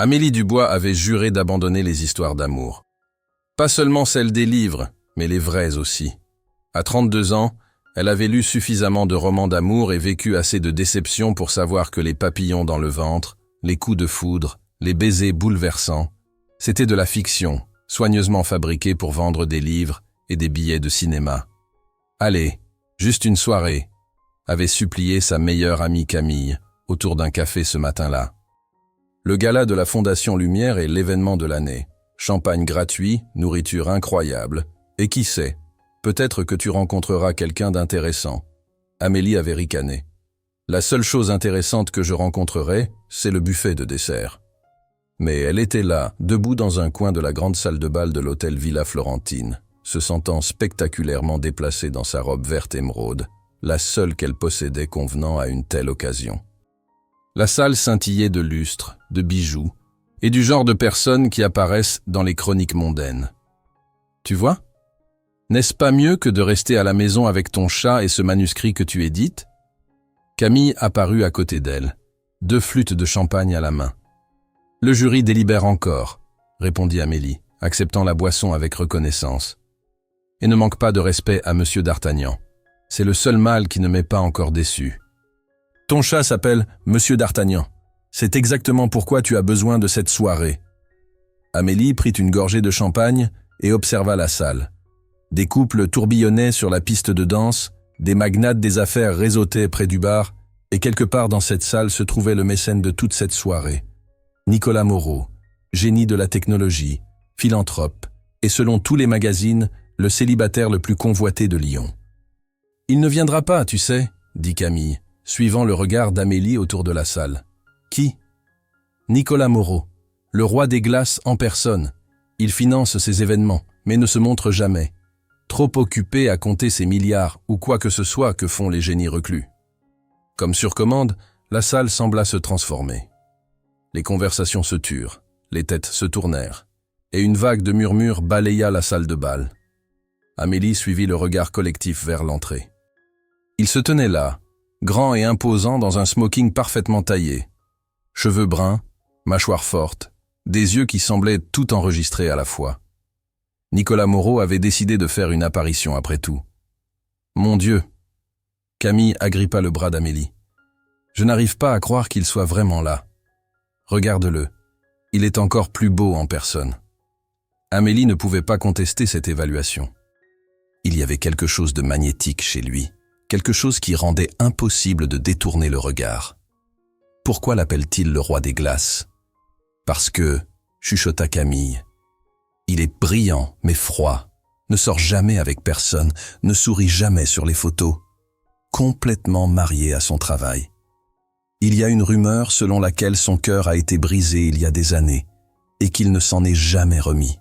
Amélie Dubois avait juré d'abandonner les histoires d'amour. Pas seulement celles des livres, mais les vraies aussi. À 32 ans, elle avait lu suffisamment de romans d'amour et vécu assez de déceptions pour savoir que les papillons dans le ventre, les coups de foudre, les baisers bouleversants, c'était de la fiction, soigneusement fabriquée pour vendre des livres et des billets de cinéma. « Allez, juste une soirée », avait supplié sa meilleure amie Camille, autour d'un café ce matin-là. Le gala de la Fondation Lumière est l'événement de l'année. Champagne gratuit, nourriture incroyable, et qui sait, peut-être que tu rencontreras quelqu'un d'intéressant. Amélie avait ricané. La seule chose intéressante que je rencontrerai, c'est le buffet de dessert. Mais elle était là, debout dans un coin de la grande salle de bal de l'hôtel Villa Florentine, se sentant spectaculairement déplacée dans sa robe verte émeraude, la seule qu'elle possédait convenant à une telle occasion. La salle scintillait de lustres, de bijoux, et du genre de personnes qui apparaissent dans les chroniques mondaines. Tu vois ? N'est-ce pas mieux que de rester à la maison avec ton chat et ce manuscrit que tu édites ? Camille apparut à côté d'elle, 2 flûtes de champagne à la main. « Le jury délibère encore », répondit Amélie, acceptant la boisson avec reconnaissance. « Et ne manque pas de respect à Monsieur d'Artagnan. C'est le seul mâle qui ne m'est pas encore déçu. Ton chat s'appelle Monsieur d'Artagnan. C'est exactement pourquoi tu as besoin de cette soirée. » Amélie prit une gorgée de champagne et observa la salle. Des couples tourbillonnaient sur la piste de danse, des magnates des affaires réseautaient près du bar, et quelque part dans cette salle se trouvait le mécène de toute cette soirée. Nicolas Moreau, génie de la technologie, philanthrope, et selon tous les magazines, le célibataire le plus convoité de Lyon. « Il ne viendra pas, tu sais, » dit Camille, suivant le regard d'Amélie autour de la salle. « Qui ?»« Nicolas Moreau, le roi des glaces en personne. Il finance ces événements, mais ne se montre jamais. Trop occupé à compter ses milliards ou quoi que ce soit que font les génies reclus. » Comme sur commande, la salle sembla se transformer. Les conversations se turent, les têtes se tournèrent, et une vague de murmures balaya la salle de bal. Amélie suivit le regard collectif vers l'entrée. Il se tenait là, grand et imposant dans un smoking parfaitement taillé. Cheveux bruns, mâchoire forte, des yeux qui semblaient tout enregistrer à la fois. Nicolas Moreau avait décidé de faire une apparition après tout. « Mon Dieu !» Camille agrippa le bras d'Amélie. « Je n'arrive pas à croire qu'il soit vraiment là. Regarde-le, il est encore plus beau en personne. » Amélie ne pouvait pas contester cette évaluation. Il y avait quelque chose de magnétique chez lui, quelque chose qui rendait impossible de détourner le regard. Pourquoi l'appelle-t-il le roi des glaces ? Parce que, chuchota Camille, il est brillant mais froid, ne sort jamais avec personne, ne sourit jamais sur les photos, complètement marié à son travail. Il y a une rumeur selon laquelle son cœur a été brisé il y a des années et qu'il ne s'en est jamais remis.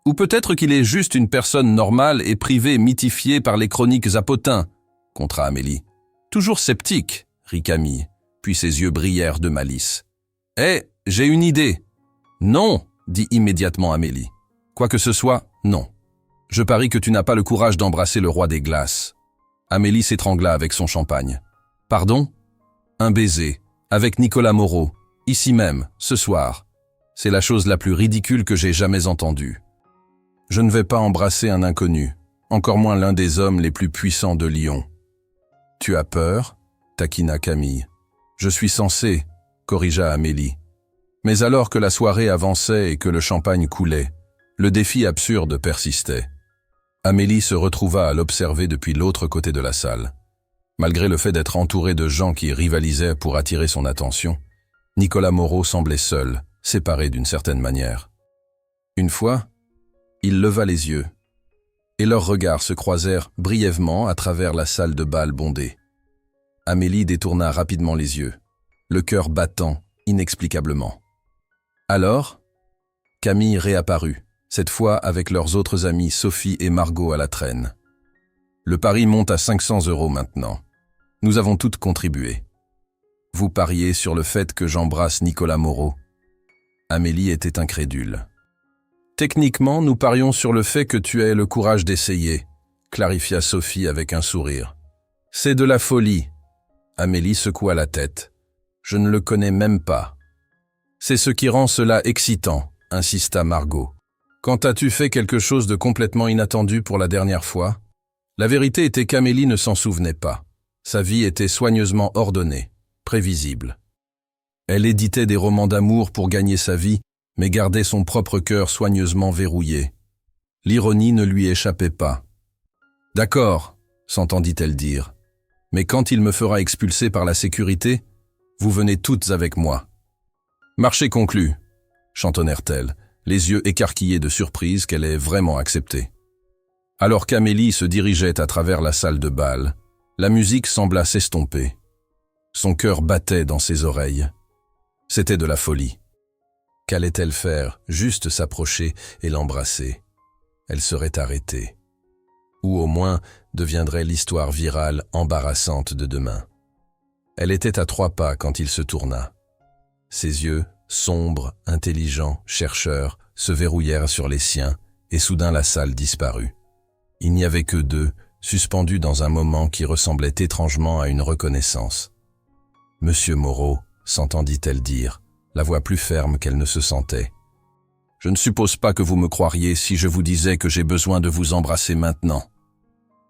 Ou peut-être qu'il est juste une personne normale et privée mythifiée par les chroniques à potins, contra Amélie. Toujours sceptique, rit Camille, puis ses yeux brillèrent de malice. « Eh, j'ai une idée !»« Non !» dit immédiatement Amélie. « Quoi que ce soit, non. Je parie que tu n'as pas le courage d'embrasser le roi des glaces. » Amélie s'étrangla avec son champagne. « Pardon ? Un baiser, avec Nicolas Moreau, ici même, ce soir. C'est la chose la plus ridicule que j'ai jamais entendue. Je ne vais pas embrasser un inconnu, encore moins l'un des hommes les plus puissants de Lyon. »« Tu as peur ?» taquina Camille. « Je suis censé, » corrigea Amélie. Mais alors que la soirée avançait et que le champagne coulait, le défi absurde persistait. Amélie se retrouva à l'observer depuis l'autre côté de la salle. Malgré le fait d'être entouré de gens qui rivalisaient pour attirer son attention, Nicolas Moreau semblait seul, séparé d'une certaine manière. Une fois, il leva les yeux, et leurs regards se croisèrent brièvement à travers la salle de bal bondée. Amélie détourna rapidement les yeux, le cœur battant inexplicablement. Alors, Camille réapparut, cette fois avec leurs autres amies Sophie et Margot à la traîne. Le pari monte à 500 € maintenant. Nous avons toutes contribué. Vous pariez sur le fait que j'embrasse Nicolas Moreau. Amélie était incrédule. Techniquement, nous parions sur le fait que tu aies le courage d'essayer, clarifia Sophie avec un sourire. C'est de la folie. Amélie secoua la tête. Je ne le connais même pas. C'est ce qui rend cela excitant, insista Margot. Quand as-tu fait quelque chose de complètement inattendu pour la dernière fois? La vérité était qu'Amélie ne s'en souvenait pas. Sa vie était soigneusement ordonnée, prévisible. Elle éditait des romans d'amour pour gagner sa vie, mais gardait son propre cœur soigneusement verrouillé. L'ironie ne lui échappait pas. « D'accord », s'entendit-elle dire, « mais quand il me fera expulser par la sécurité, vous venez toutes avec moi. » « Marché conclu », chantonnèrent-elles, les yeux écarquillés de surprise qu'elle ait vraiment accepté. Alors qu'Amélie se dirigeait à travers la salle de bal, la musique sembla s'estomper. Son cœur battait dans ses oreilles. C'était de la folie. Qu'allait-elle faire? Juste s'approcher et l'embrasser. Elle serait arrêtée. Ou au moins deviendrait l'histoire virale embarrassante de demain. Elle était à 3 pas quand il se tourna. Ses yeux, sombres, intelligents, chercheurs, se verrouillèrent sur les siens, et soudain la salle disparut. Il n'y avait que deux, suspendus dans un moment qui ressemblait étrangement à une reconnaissance. « Monsieur Moreau », s'entendit-elle dire, la voix plus ferme qu'elle ne se sentait. « Je ne suppose pas que vous me croiriez si je vous disais que j'ai besoin de vous embrasser maintenant. »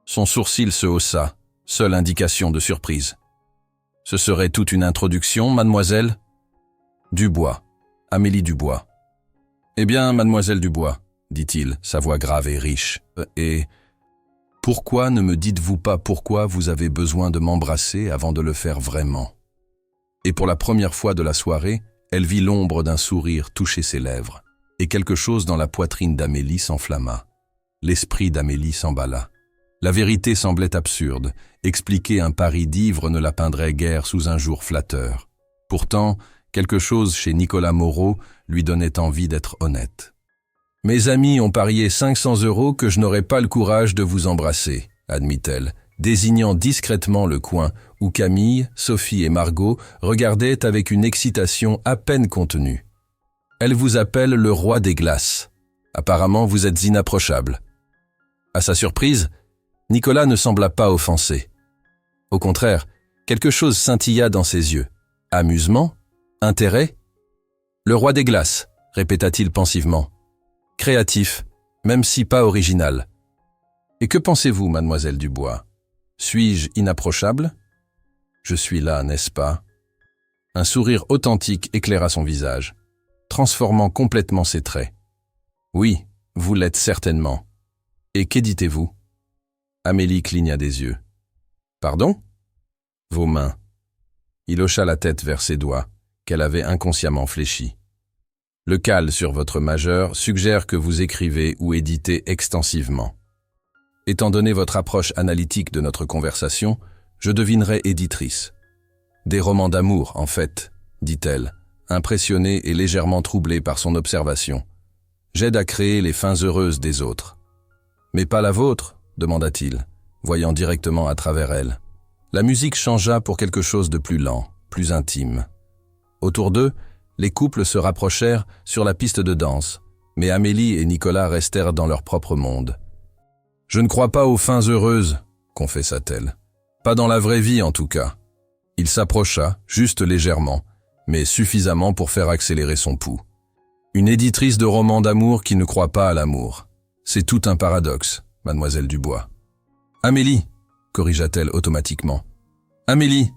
Son sourcil se haussa, seule indication de surprise. « Ce serait toute une introduction, mademoiselle ?» Dubois, Amélie Dubois. « Eh bien, mademoiselle Dubois, dit-il, sa voix grave et riche, et pourquoi ne me dites-vous pas pourquoi vous avez besoin de m'embrasser avant de le faire vraiment ?» Et pour la première fois de la soirée, elle vit l'ombre d'un sourire toucher ses lèvres, et quelque chose dans la poitrine d'Amélie s'enflamma. L'esprit d'Amélie s'emballa. La vérité semblait absurde, expliquer un pari d'ivre ne la peindrait guère sous un jour flatteur. Pourtant, quelque chose chez Nicolas Moreau lui donnait envie d'être honnête. « Mes amis ont parié 500 € que je n'aurais pas le courage de vous embrasser, » admit-elle, désignant discrètement le coin où Camille, Sophie et Margot regardaient avec une excitation à peine contenue. « Elle vous appelle le roi des glaces. Apparemment, vous êtes inapprochable. » À sa surprise, Nicolas ne sembla pas offensé. Au contraire, quelque chose scintilla dans ses yeux. Amusement? Intérêt? « Le roi des glaces », répéta-t-il pensivement. « Créatif, même si pas original. Et que pensez-vous, mademoiselle Dubois? Suis-je inapprochable? Je suis là, n'est-ce pas ?» Un sourire authentique éclaira son visage, transformant complètement ses traits. « Oui, vous l'êtes certainement. Et qu'éditez-vous » Amélie cligna des yeux. « Pardon ?»« Vos mains. » Il hocha la tête vers ses doigts, qu'elle avait inconsciemment fléchis. « Le cal sur votre majeur suggère que vous écrivez ou éditez extensivement. Étant donné votre approche analytique de notre conversation, je devinerais éditrice. Des romans d'amour, en fait, dit-elle, impressionnée et légèrement troublée par son observation. J'aide à créer les fins heureuses des autres. Mais pas la vôtre, demanda-t-il, voyant directement à travers elle. La musique changea pour quelque chose de plus lent, plus intime. Autour d'eux, les couples se rapprochèrent sur la piste de danse, mais Amélie et Nicolas restèrent dans leur propre monde. « Je ne crois pas aux fins heureuses, » confessa-t-elle. « Pas dans la vraie vie, en tout cas. » Il s'approcha, juste légèrement, mais suffisamment pour faire accélérer son pouls. Une éditrice de romans d'amour qui ne croit pas à l'amour. C'est tout un paradoxe, mademoiselle Dubois. « Amélie !» corrigea-t-elle automatiquement. « Amélie !»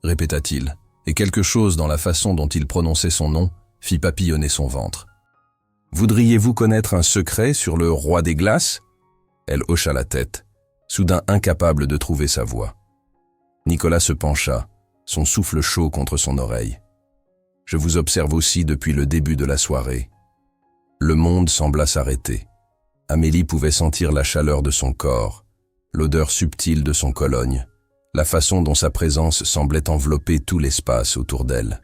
répéta-t-il, et quelque chose dans la façon dont il prononçait son nom fit papillonner son ventre. « Voudriez-vous connaître un secret sur le roi des glaces ?» Elle hocha la tête, soudain incapable de trouver sa voix. Nicolas se pencha, son souffle chaud contre son oreille. « Je vous observe aussi depuis le début de la soirée. » Le monde sembla s'arrêter. Amélie pouvait sentir la chaleur de son corps, l'odeur subtile de son cologne, la façon dont sa présence semblait envelopper tout l'espace autour d'elle.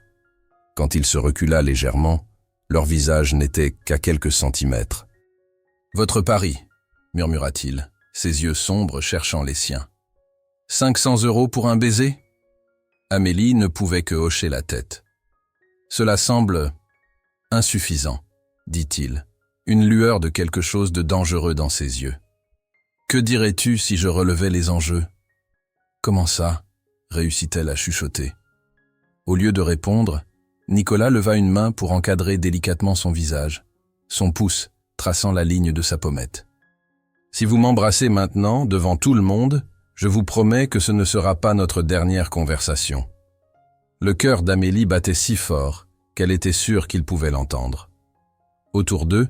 Quand il se recula légèrement, leur visage n'était qu'à quelques centimètres. « Votre pari » murmura-t-il, ses yeux sombres cherchant les siens. « 500 € pour un baiser ?» Amélie ne pouvait que hocher la tête. « Cela semble insuffisant, » dit-il, une lueur de quelque chose de dangereux dans ses yeux. « Que dirais-tu si je relevais les enjeux ?»« Comment ça ?» réussit-elle à chuchoter. Au lieu de répondre, Nicolas leva une main pour encadrer délicatement son visage, son pouce traçant la ligne de sa pommette. « Si vous m'embrassez maintenant, devant tout le monde, je vous promets que ce ne sera pas notre dernière conversation. » Le cœur d'Amélie battait si fort qu'elle était sûre qu'il pouvait l'entendre. Autour d'eux,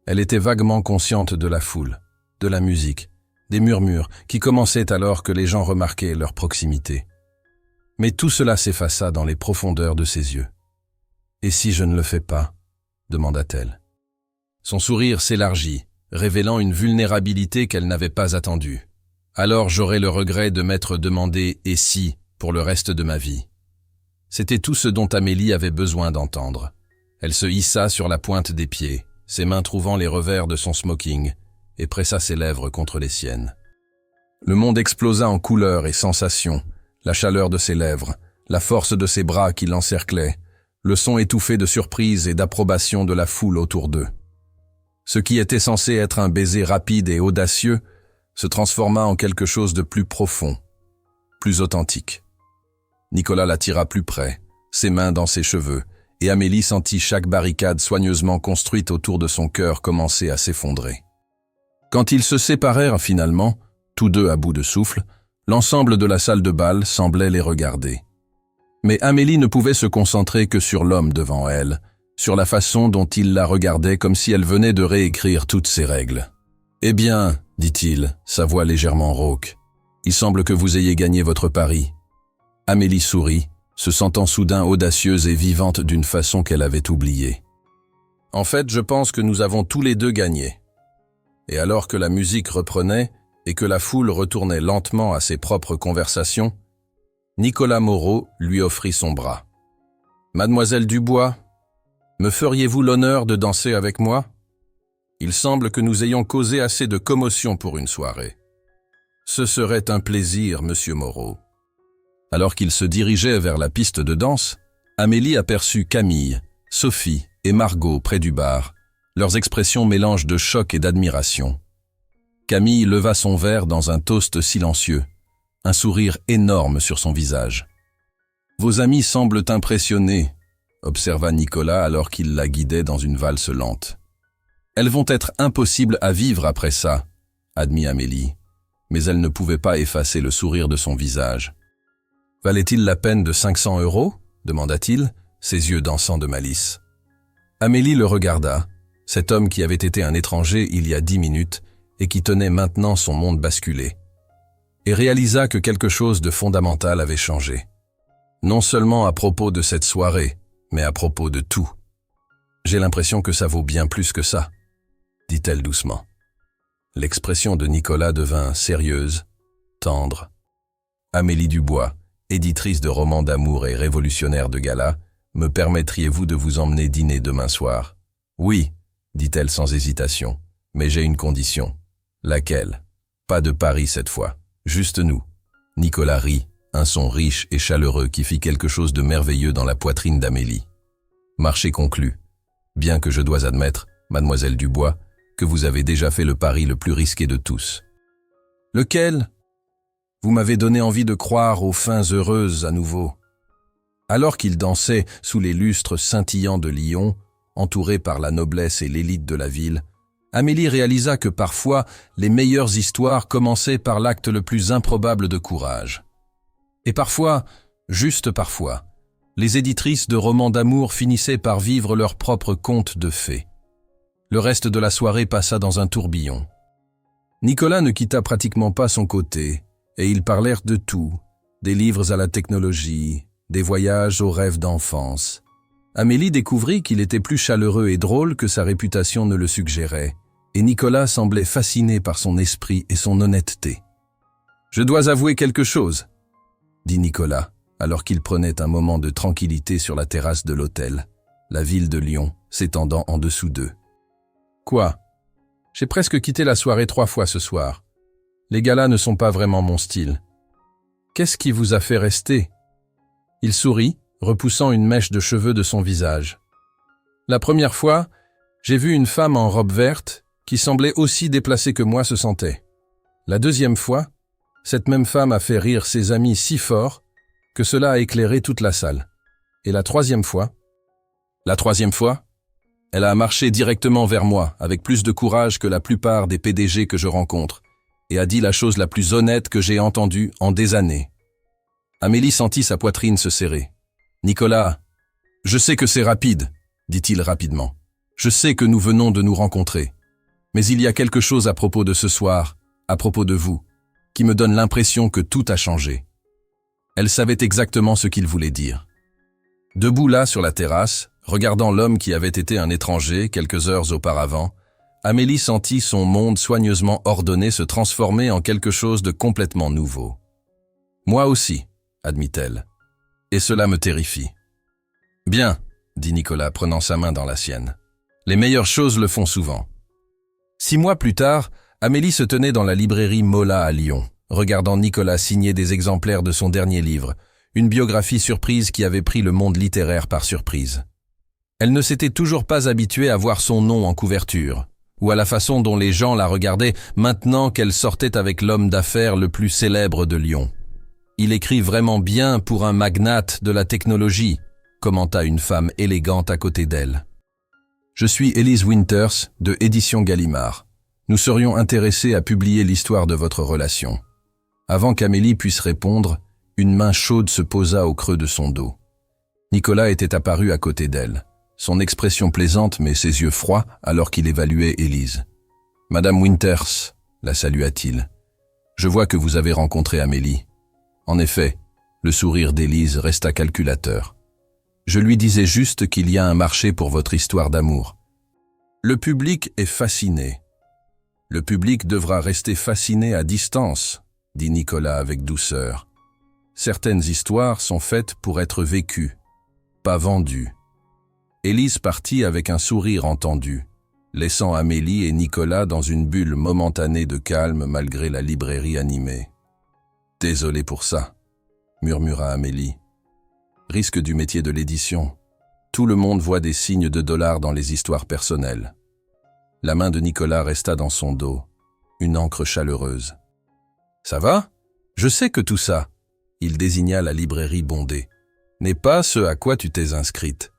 elle était vaguement consciente de la foule, de la musique, des murmures qui commençaient alors que les gens remarquaient leur proximité. Mais tout cela s'effaça dans les profondeurs de ses yeux. « Et si je ne le fais pas ?» demanda-t-elle. Son sourire s'élargit, révélant une vulnérabilité qu'elle n'avait pas attendue. « Alors j'aurai le regret de m'être demandé « et si ?» pour le reste de ma vie. » C'était tout ce dont Amélie avait besoin d'entendre. Elle se hissa sur la pointe des pieds, ses mains trouvant les revers de son smoking, et pressa ses lèvres contre les siennes. Le monde explosa en couleurs et sensations, la chaleur de ses lèvres, la force de ses bras qui l'encerclaient, le son étouffé de surprise et d'approbation de la foule autour d'eux. Ce qui était censé être un baiser rapide et audacieux se transforma en quelque chose de plus profond, plus authentique. Nicolas l'attira plus près, ses mains dans ses cheveux, et Amélie sentit chaque barricade soigneusement construite autour de son cœur commencer à s'effondrer. Quand ils se séparèrent finalement, tous deux à bout de souffle, l'ensemble de la salle de bal semblait les regarder. Mais Amélie ne pouvait se concentrer que sur l'homme devant elle, sur la façon dont il la regardait comme si elle venait de réécrire toutes ses règles. « Eh bien, dit-il, sa voix légèrement rauque, il semble que vous ayez gagné votre pari. » Amélie sourit, se sentant soudain audacieuse et vivante d'une façon qu'elle avait oubliée. « En fait, je pense que nous avons tous les deux gagné. » Et alors que la musique reprenait et que la foule retournait lentement à ses propres conversations, Nicolas Moreau lui offrit son bras. « Mademoiselle Dubois, me feriez-vous l'honneur de danser avec moi ? Il semble que nous ayons causé assez de commotion pour une soirée. »« Ce serait un plaisir, monsieur Moreau. » Alors qu'il se dirigeait vers la piste de danse, Amélie aperçut Camille, Sophie et Margot près du bar, leurs expressions mélange de choc et d'admiration. Camille leva son verre dans un toast silencieux, un sourire énorme sur son visage. « Vos amis semblent impressionnés, » observa Nicolas alors qu'il la guidait dans une valse lente. « Elles vont être impossibles à vivre après ça, » admit Amélie, mais elle ne pouvait pas effacer le sourire de son visage. « Valait-il la peine de 500 € demanda-t-il, ses yeux dansant de malice. Amélie le regarda, cet homme qui avait été un étranger il y a 10 minutes et qui tenait maintenant son monde basculé, et réalisa que quelque chose de fondamental avait changé. Non seulement à propos de cette soirée, mais à propos de tout. « J'ai l'impression que ça vaut bien plus que ça, » dit-elle doucement. L'expression de Nicolas devint sérieuse, tendre. « Amélie Dubois, éditrice de romans d'amour et révolutionnaire de gala, me permettriez-vous de vous emmener dîner demain soir ? » « Oui, » dit-elle sans hésitation, « mais j'ai une condition. »« Laquelle ? » ?»« Pas de pari cette fois, juste nous. » Nicolas rit, un son riche et chaleureux qui fit quelque chose de merveilleux dans la poitrine d'Amélie. « Marché conclu. Bien que je dois admettre, mademoiselle Dubois, que vous avez déjà fait le pari le plus risqué de tous. »« Lequel ? Vous m'avez donné envie de croire aux fins heureuses à nouveau. » Alors qu'il dansait sous les lustres scintillants de Lyon, entouré par la noblesse et l'élite de la ville, Amélie réalisa que parfois les meilleures histoires commençaient par l'acte le plus improbable de courage. Et parfois, juste parfois, les éditrices de romans d'amour finissaient par vivre leur propre conte de fées. Le reste de la soirée passa dans un tourbillon. Nicolas ne quitta pratiquement pas son côté, et ils parlèrent de tout, des livres à la technologie, des voyages aux rêves d'enfance. Amélie découvrit qu'il était plus chaleureux et drôle que sa réputation ne le suggérait, et Nicolas semblait fasciné par son esprit et son honnêteté. « Je dois avouer quelque chose, » dit Nicolas, alors qu'il prenait un moment de tranquillité sur la terrasse de l'hôtel, la ville de Lyon s'étendant en dessous d'eux. « Quoi ? J'ai presque quitté la soirée 3 fois ce soir. Les galas ne sont pas vraiment mon style. Qu'est-ce qui vous a fait rester ?» Il sourit, repoussant une mèche de cheveux de son visage. « La première fois, j'ai vu une femme en robe verte qui semblait aussi déplacée que moi se sentait. La deuxième fois, cette même femme a fait rire ses amis si fort que cela a éclairé toute la salle. Et la troisième fois, La troisième fois, elle a marché directement vers moi, avec plus de courage que la plupart des PDG que je rencontre, et a dit la chose la plus honnête que j'ai entendue en des années. Amélie sentit sa poitrine se serrer. « Nicolas, je sais que c'est rapide, » dit-il rapidement. « Je sais que nous venons de nous rencontrer. Mais il y a quelque chose à propos de ce soir, à propos de vous, qui me donne l'impression que tout a changé. » Elle savait exactement ce qu'il voulait dire. Debout là sur la terrasse, regardant l'homme qui avait été un étranger quelques heures auparavant, Amélie sentit son monde soigneusement ordonné se transformer en quelque chose de complètement nouveau. « Moi aussi, » admit-elle, « et cela me terrifie. »« Bien, » dit Nicolas prenant sa main dans la sienne. « Les meilleures choses le font souvent. » 6 mois plus tard, Amélie se tenait dans la librairie Mola à Lyon, regardant Nicolas signer des exemplaires de son dernier livre, une biographie surprise qui avait pris le monde littéraire par surprise. Elle ne s'était toujours pas habituée à voir son nom en couverture, ou à la façon dont les gens la regardaient maintenant qu'elle sortait avec l'homme d'affaires le plus célèbre de Lyon. « Il écrit vraiment bien pour un magnate de la technologie », commenta une femme élégante à côté d'elle. « Je suis Elise Winters, de Éditions Gallimard. Nous serions intéressés à publier l'histoire de votre relation. » Avant qu'Amélie puisse répondre, une main chaude se posa au creux de son dos. Nicolas était apparu à côté d'elle, son expression plaisante mais ses yeux froids alors qu'il évaluait Élise. « Madame Winters, » la salua-t-il, « je vois que vous avez rencontré Amélie. » En effet, le sourire d'Élise resta calculateur. « Je lui disais juste qu'il y a un marché pour votre histoire d'amour. » Le public est fasciné. « Le public devra rester fasciné à distance, » dit Nicolas avec douceur. « Certaines histoires sont faites pour être vécues, pas vendues. » Élise partit avec un sourire entendu, laissant Amélie et Nicolas dans une bulle momentanée de calme malgré la librairie animée. « Désolé pour ça, » murmura Amélie. « Risque du métier de l'édition. Tout le monde voit des signes de dollars dans les histoires personnelles. » La main de Nicolas resta dans son dos, une encre chaleureuse. « Ça va? Je sais que tout ça, » il désigna la librairie bondée, « n'est pas ce à quoi tu t'es inscrite. »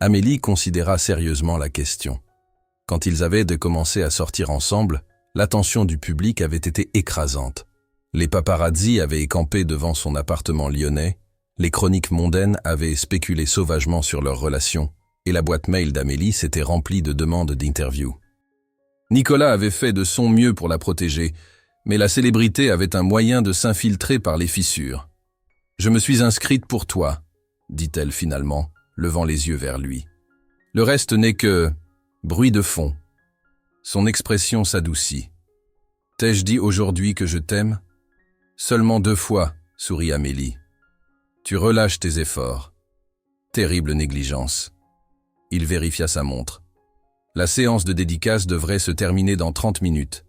Amélie considéra sérieusement la question. Quand ils avaient commencé à sortir ensemble, l'attention du public avait été écrasante. Les paparazzis avaient campé devant son appartement lyonnais, les chroniques mondaines avaient spéculé sauvagement sur leur relation, et la boîte mail d'Amélie s'était remplie de demandes d'interview. Nicolas avait fait de son mieux pour la protéger, mais la célébrité avait un moyen de s'infiltrer par les fissures. « Je me suis inscrite pour toi, » dit-elle finalement, levant les yeux vers lui. « Le reste n'est que bruit de fond. » Son expression s'adoucit. « T'ai-je dit aujourd'hui que je t'aime ? » Seulement 2 fois, sourit Amélie. « Tu relâches tes efforts. » Terrible négligence. Il vérifia sa montre. La séance de dédicace devrait se terminer dans 30 minutes.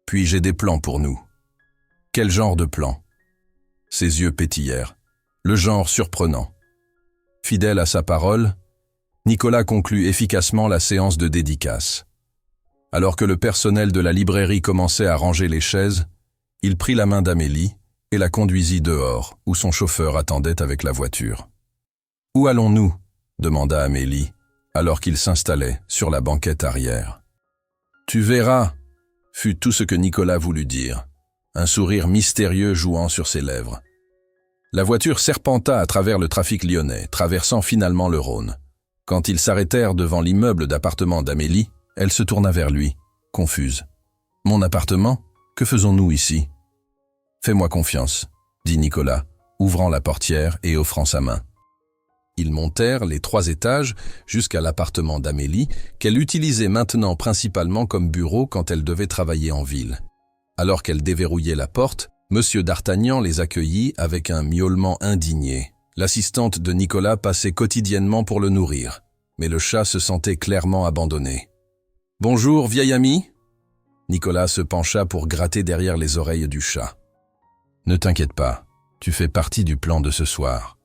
Puis j'ai des plans pour nous. Quel genre de plans ? Ses yeux pétillèrent. Le genre surprenant. Fidèle à sa parole, Nicolas conclut efficacement la séance de dédicace. Alors que le personnel de la librairie commençait à ranger les chaises, il prit la main d'Amélie et la conduisit dehors, où son chauffeur attendait avec la voiture. « Où allons-nous » demanda Amélie, alors qu'il s'installait sur la banquette arrière. « Tu verras » fut tout ce que Nicolas voulut dire, un sourire mystérieux jouant sur ses lèvres. La voiture serpenta à travers le trafic lyonnais, traversant finalement le Rhône. Quand ils s'arrêtèrent devant l'immeuble d'appartement d'Amélie, elle se tourna vers lui, confuse. « Mon appartement ? Que faisons-nous ici ?»« Fais-moi confiance, » dit Nicolas, ouvrant la portière et offrant sa main. Ils montèrent les 3 étages jusqu'à l'appartement d'Amélie, qu'elle utilisait maintenant principalement comme bureau quand elle devait travailler en ville. Alors qu'elle déverrouillait la porte, Monsieur d'Artagnan les accueillit avec un miaulement indigné. L'assistante de Nicolas passait quotidiennement pour le nourrir, mais le chat se sentait clairement abandonné. « Bonjour, vieil ami !» Nicolas se pencha pour gratter derrière les oreilles du chat. « Ne t'inquiète pas, tu fais partie du plan de ce soir. »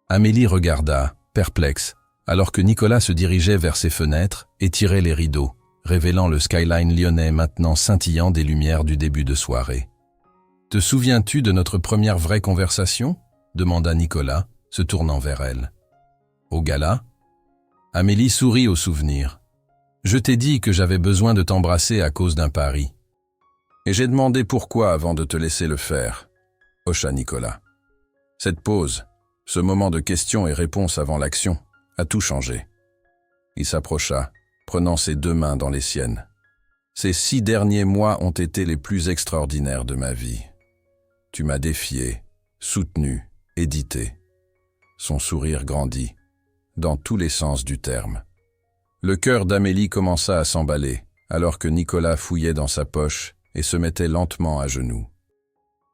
Amélie regarda, perplexe, alors que Nicolas se dirigeait vers ses fenêtres et tirait les rideaux, révélant le skyline lyonnais maintenant scintillant des lumières du début de soirée. « Te souviens-tu de notre première vraie conversation ?» demanda Nicolas, se tournant vers elle. « Au gala ?» Amélie sourit au souvenir. « Je t'ai dit que j'avais besoin de t'embrasser à cause d'un pari. Et j'ai demandé pourquoi avant de te laisser le faire, » hocha Nicolas. Cette pause, ce moment de questions et réponses avant l'action, a tout changé. Il s'approcha, prenant ses 2 mains dans les siennes. « Ces 6 derniers mois ont été les plus extraordinaires de ma vie. Tu m'as défié, soutenu, édité. » Son sourire grandit, dans tous les sens du terme. Le cœur d'Amélie commença à s'emballer, alors que Nicolas fouillait dans sa poche et se mettait lentement à genoux.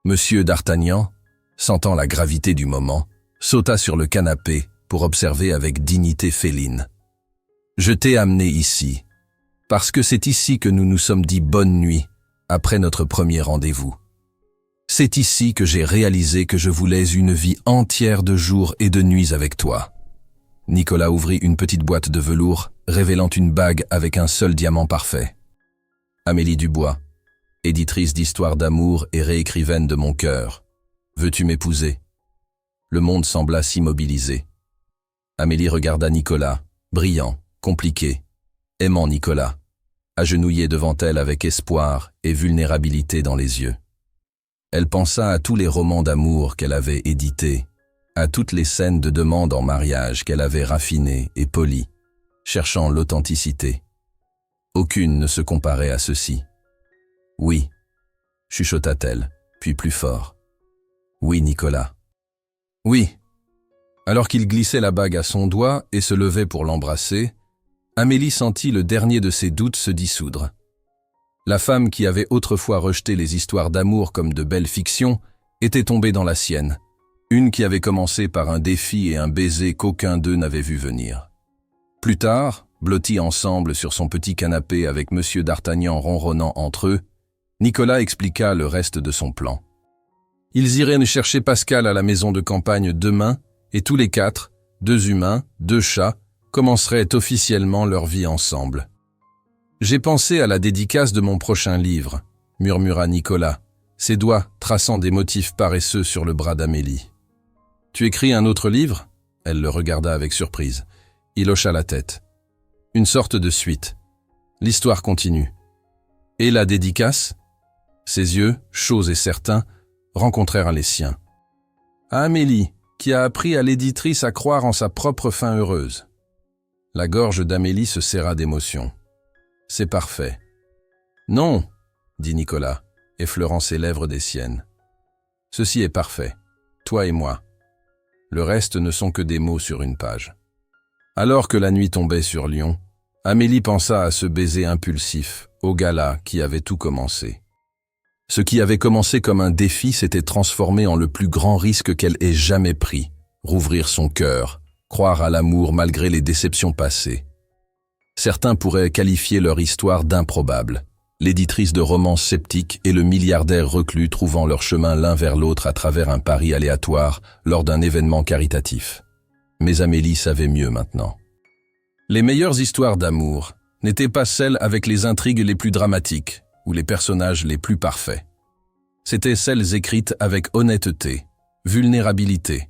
Monsieur d'Artagnan, sentant la gravité du moment, sauta sur le canapé pour observer avec dignité féline. « Je t'ai amené ici, parce que c'est ici que nous nous sommes dit bonne nuit, après notre premier rendez-vous. C'est ici que j'ai réalisé que je voulais une vie entière de jours et de nuits avec toi. » Nicolas ouvrit une petite boîte de velours, révélant une bague avec un seul diamant parfait. « Amélie Dubois, éditrice d'histoires d'amour et réécrivaine de mon cœur. Veux-tu m'épouser ?» Le monde sembla s'immobiliser. Amélie regarda Nicolas, brillant, compliqué, aimant Nicolas, agenouillé devant elle avec espoir et vulnérabilité dans les yeux. Elle pensa à tous les romans d'amour qu'elle avait édités, à toutes les scènes de demande en mariage qu'elle avait raffinées et polies, cherchant l'authenticité. Aucune ne se comparait à ceci. « Oui », chuchota-t-elle, puis plus fort. « Oui, Nicolas. »« Oui. » Alors qu'il glissait la bague à son doigt et se levait pour l'embrasser, Amélie sentit le dernier de ses doutes se dissoudre. La femme qui avait autrefois rejeté les histoires d'amour comme de belles fictions était tombée dans la sienne, une qui avait commencé par un défi et un baiser qu'aucun d'eux n'avait vu venir. Plus tard, blottis ensemble sur son petit canapé avec Monsieur d'Artagnan ronronnant entre eux, Nicolas expliqua le reste de son plan. Ils iraient chercher Pascal à la maison de campagne demain, et tous les 4, 2 humains, 2 chats, commenceraient officiellement leur vie ensemble. « J'ai pensé à la dédicace de mon prochain livre, » murmura Nicolas, ses doigts traçant des motifs paresseux sur le bras d'Amélie. « Tu écris un autre livre ?» Elle le regarda avec surprise. Il hocha la tête. « Une sorte de suite. L'histoire continue. »« Et la dédicace ?» Ses yeux, chauds et certains, rencontrèrent les siens. « À Amélie, qui a appris à l'éditrice à croire en sa propre fin heureuse. » La gorge d'Amélie se serra d'émotion. « C'est parfait. »« Non !» dit Nicolas, effleurant ses lèvres des siennes. « Ceci est parfait. Toi et moi. Le reste ne sont que des mots sur une page. » Alors que la nuit tombait sur Lyon, Amélie pensa à ce baiser impulsif, au gala qui avait tout commencé. Ce qui avait commencé comme un défi s'était transformé en le plus grand risque qu'elle ait jamais pris, rouvrir son cœur, croire à l'amour malgré les déceptions passées. Certains pourraient qualifier leur histoire d'improbable, l'éditrice de romans sceptiques et le milliardaire reclus trouvant leur chemin l'un vers l'autre à travers un pari aléatoire lors d'un événement caritatif. Mais Amélie savait mieux maintenant. Les meilleures histoires d'amour n'étaient pas celles avec les intrigues les plus dramatiques ou les personnages les plus parfaits. C'étaient celles écrites avec honnêteté, vulnérabilité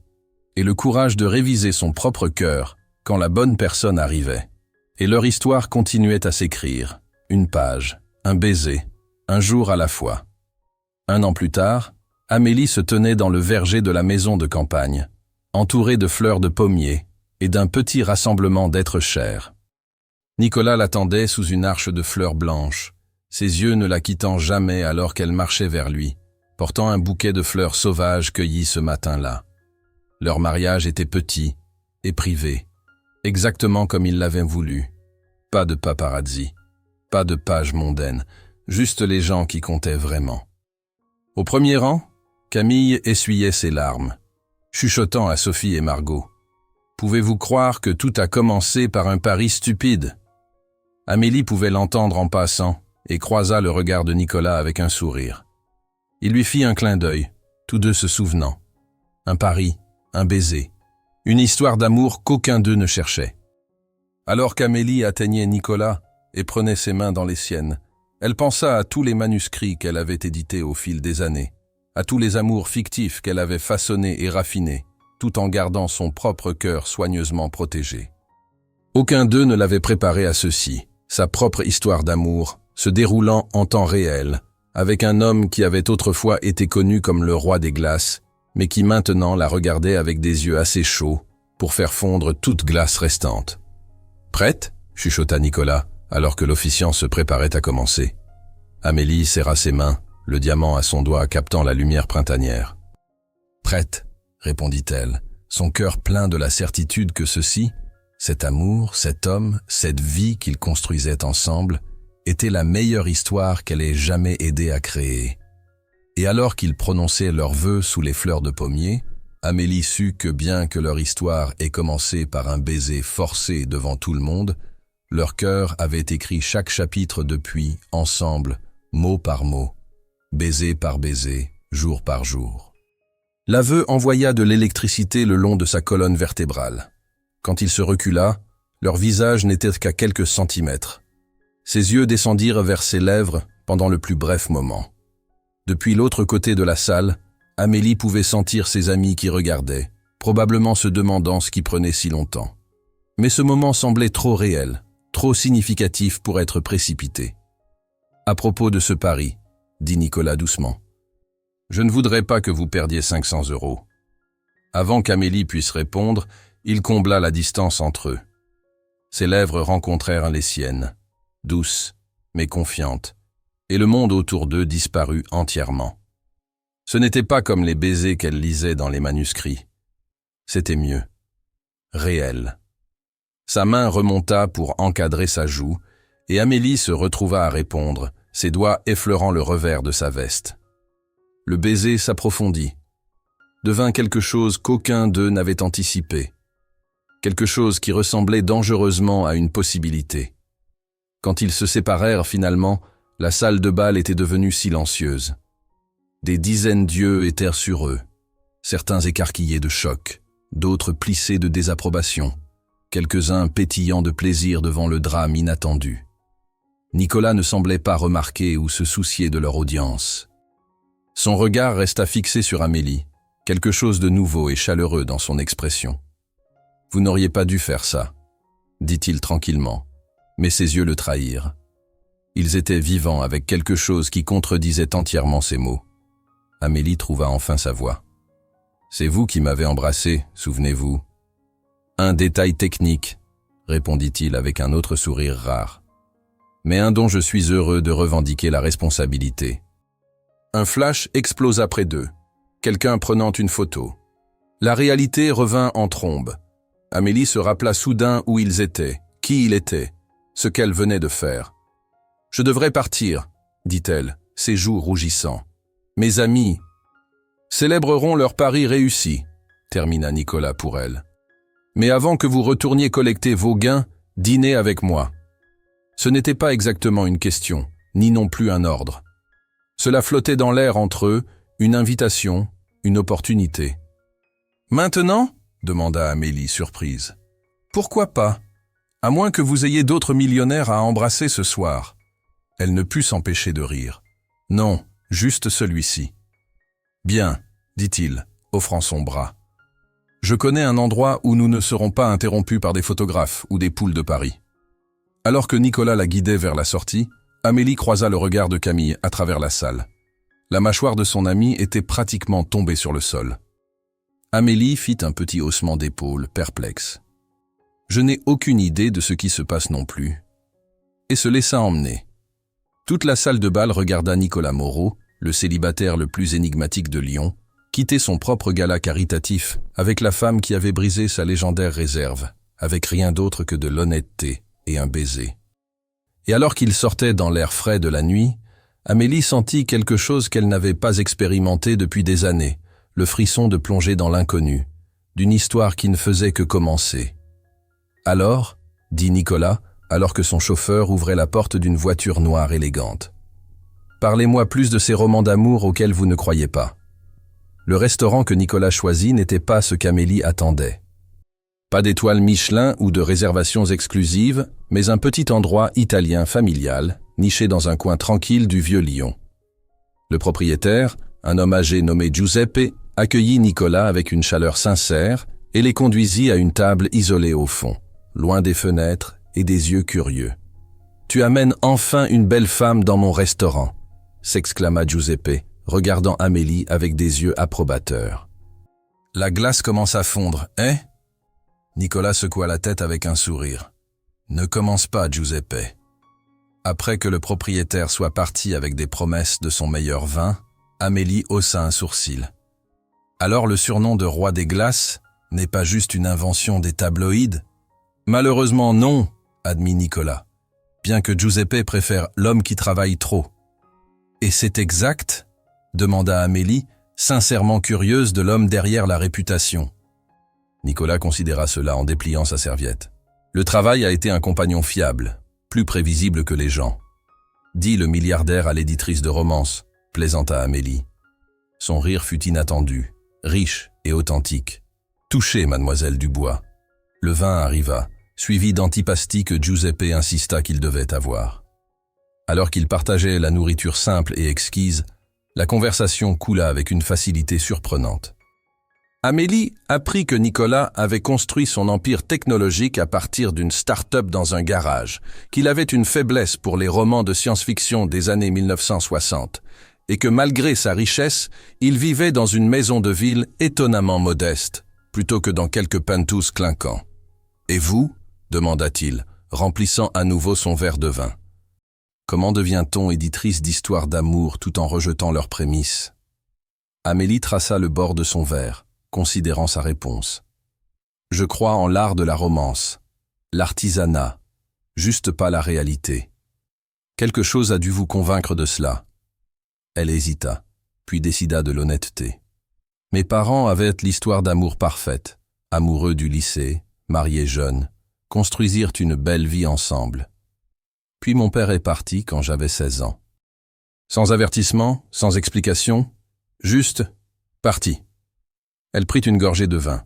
et le courage de réviser son propre cœur quand la bonne personne arrivait. Et leur histoire continuait à s'écrire, une page, un baiser, un jour à la fois. 1 an plus tard, Amélie se tenait dans le verger de la maison de campagne, entourée de fleurs de pommier et d'un petit rassemblement d'êtres chers. Nicolas l'attendait sous une arche de fleurs blanches, ses yeux ne la quittant jamais alors qu'elle marchait vers lui, portant un bouquet de fleurs sauvages cueillies ce matin-là. Leur mariage était petit et privé, exactement comme il l'avait voulu. Pas de paparazzi, pas de pages mondaines, juste les gens qui comptaient vraiment. Au premier rang, Camille essuyait ses larmes, chuchotant à Sophie et Margot. « Pouvez-vous croire que tout a commencé par un pari stupide ?» Amélie pouvait l'entendre en passant et croisa le regard de Nicolas avec un sourire. Il lui fit un clin d'œil, tous deux se souvenant. Un pari, un baiser, une histoire d'amour qu'aucun d'eux ne cherchait. Alors qu'Amélie atteignait Nicolas et prenait ses mains dans les siennes, elle pensa à tous les manuscrits qu'elle avait édités au fil des années, à tous les amours fictifs qu'elle avait façonnés et raffinés, tout en gardant son propre cœur soigneusement protégé. Aucun d'eux ne l'avait préparé à ceci, sa propre histoire d'amour, se déroulant en temps réel, avec un homme qui avait autrefois été connu comme le roi des glaces, mais qui maintenant la regardait avec des yeux assez chauds pour faire fondre toute glace restante. « Prête ?» chuchota Nicolas, alors que l'officiant se préparait à commencer. Amélie serra ses mains, le diamant à son doigt captant la lumière printanière. « Prête », répondit-elle, son cœur plein de la certitude que ceci, cet amour, cet homme, cette vie qu'ils construisaient ensemble, était la meilleure histoire qu'elle ait jamais aidé à créer. Et alors qu'ils prononçaient leurs vœux sous les fleurs de pommier, Amélie sut que bien que leur histoire ait commencé par un baiser forcé devant tout le monde, leur cœur avait écrit chaque chapitre depuis, ensemble, mot par mot, baiser par baiser, jour par jour. L'aveu envoya de l'électricité le long de sa colonne vertébrale. Quand il se recula, leur visage n'était qu'à quelques centimètres. Ses yeux descendirent vers ses lèvres pendant le plus bref moment. Depuis l'autre côté de la salle, Amélie pouvait sentir ses amis qui regardaient, probablement se demandant ce qui prenait si longtemps. Mais ce moment semblait trop réel, trop significatif pour être précipité. « À propos de ce pari, » dit Nicolas doucement, « je ne voudrais pas que vous perdiez 500 €. Avant qu'Amélie puisse répondre, il combla la distance entre eux. Ses lèvres rencontrèrent les siennes, douces, mais confiantes, et le monde autour d'eux disparut entièrement. Ce n'était pas comme les baisers qu'elle lisait dans les manuscrits. C'était mieux. Réel. Sa main remonta pour encadrer sa joue, et Amélie se retrouva à répondre, ses doigts effleurant le revers de sa veste. Le baiser s'approfondit, devint quelque chose qu'aucun d'eux n'avait anticipé, quelque chose qui ressemblait dangereusement à une possibilité. Quand ils se séparèrent finalement, la salle de bal était devenue silencieuse. Des dizaines d'yeux étaient sur eux, certains écarquillés de choc, d'autres plissés de désapprobation, quelques-uns pétillant de plaisir devant le drame inattendu. Nicolas ne semblait pas remarquer ou se soucier de leur audience. Son regard resta fixé sur Amélie, quelque chose de nouveau et chaleureux dans son expression. « Vous n'auriez pas dû faire ça », dit-il tranquillement, mais ses yeux le trahirent. Ils étaient vivants avec quelque chose qui contredisait entièrement ses mots. Amélie trouva enfin sa voix. « C'est vous qui m'avez embrassé, souvenez-vous. »« Un détail technique, » répondit-il avec un autre sourire rare. « Mais un dont je suis heureux de revendiquer la responsabilité. » Un flash explosa près d'eux, quelqu'un prenant une photo. La réalité revint en trombe. Amélie se rappela soudain où ils étaient, qui il était, ce qu'elle venait de faire. « Je devrais partir, » dit-elle, ses joues rougissant. « Mes amis célébreront leur pari réussi, » termina Nicolas pour elle. « Mais avant que vous retourniez collecter vos gains, dînez avec moi. » Ce n'était pas exactement une question, ni non plus un ordre. Cela flottait dans l'air entre eux, une invitation, une opportunité. « Maintenant ?» demanda Amélie, surprise. « Pourquoi pas? À moins que vous ayez d'autres millionnaires à embrasser ce soir. » Elle ne put s'empêcher de rire. « Non, juste celui-ci. »« Bien, » dit-il, offrant son bras. « Je connais un endroit où nous ne serons pas interrompus par des photographes ou des poules de Paris. » Alors que Nicolas la guidait vers la sortie, Amélie croisa le regard de Camille à travers la salle. La mâchoire de son amie était pratiquement tombée sur le sol. Amélie fit un petit haussement d'épaules, perplexe. « Je n'ai aucune idée de ce qui se passe non plus. » Et se laissa emmener. Toute la salle de bal regarda Nicolas Moreau, le célibataire le plus énigmatique de Lyon, quitter son propre gala caritatif avec la femme qui avait brisé sa légendaire réserve, avec rien d'autre que de l'honnêteté et un baiser. Et alors qu'il sortait dans l'air frais de la nuit, Amélie sentit quelque chose qu'elle n'avait pas expérimenté depuis des années, le frisson de plonger dans l'inconnu, d'une histoire qui ne faisait que commencer. « Alors » dit Nicolas, alors que son chauffeur ouvrait la porte d'une voiture noire élégante. « Parlez-moi plus de ces romans d'amour auxquels vous ne croyez pas. » Le restaurant que Nicolas choisit n'était pas ce qu'Amélie attendait. Pas d'étoiles Michelin ou de réservations exclusives, mais un petit endroit italien familial, niché dans un coin tranquille du vieux Lyon. Le propriétaire, un homme âgé nommé Giuseppe, accueillit Nicolas avec une chaleur sincère et les conduisit à une table isolée au fond. loin des fenêtres et des yeux curieux. « Tu amènes enfin une belle femme dans mon restaurant !» s'exclama Giuseppe, regardant Amélie avec des yeux approbateurs. « La glace commence à fondre, hein ?» Nicolas secoua la tête avec un sourire. « Ne commence pas, Giuseppe. » Après que le propriétaire soit parti avec des promesses de son meilleur vin, Amélie haussa un sourcil. « Alors le surnom de roi des glaces n'est pas juste une invention des tabloïds ?»« Malheureusement non, admit Nicolas, bien que Giuseppe préfère l'homme qui travaille trop. »« Et c'est exact ?» demanda Amélie, sincèrement curieuse de l'homme derrière la réputation. Nicolas considéra cela en dépliant sa serviette. « Le travail a été un compagnon fiable, plus prévisible que les gens, » dit le milliardaire à l'éditrice de romance, plaisanta Amélie. Son rire fut inattendu, riche et authentique. « Touchez, mademoiselle Dubois. » Le vin arriva, suivi d'antipasties que Giuseppe insista qu'il devait avoir. Alors qu'ils partageaient la nourriture simple et exquise, la conversation coula avec une facilité surprenante. Amélie apprit que Nicolas avait construit son empire technologique à partir d'une start-up dans un garage, qu'il avait une faiblesse pour les romans de science-fiction des années 1960, et que malgré sa richesse, il vivait dans une maison de ville étonnamment modeste, plutôt que dans quelques penthouse clinquants. « Et vous ?» demanda-t-il, remplissant à nouveau son verre de vin. « Comment devient-on éditrice d'histoires d'amour tout en rejetant leurs prémices ?» Amélie traça le bord de son verre, considérant sa réponse. « Je crois en l'art de la romance, l'artisanat, juste pas la réalité. Quelque chose a dû vous convaincre de cela. » Elle hésita, puis décida de l'honnêteté. « Mes parents avaient l'histoire d'amour parfaite, amoureux du lycée, mariés jeunes, construisirent une belle vie ensemble. Puis mon père est parti quand j'avais 16 ans. Sans avertissement, sans explication, juste parti. » Elle prit une gorgée de vin.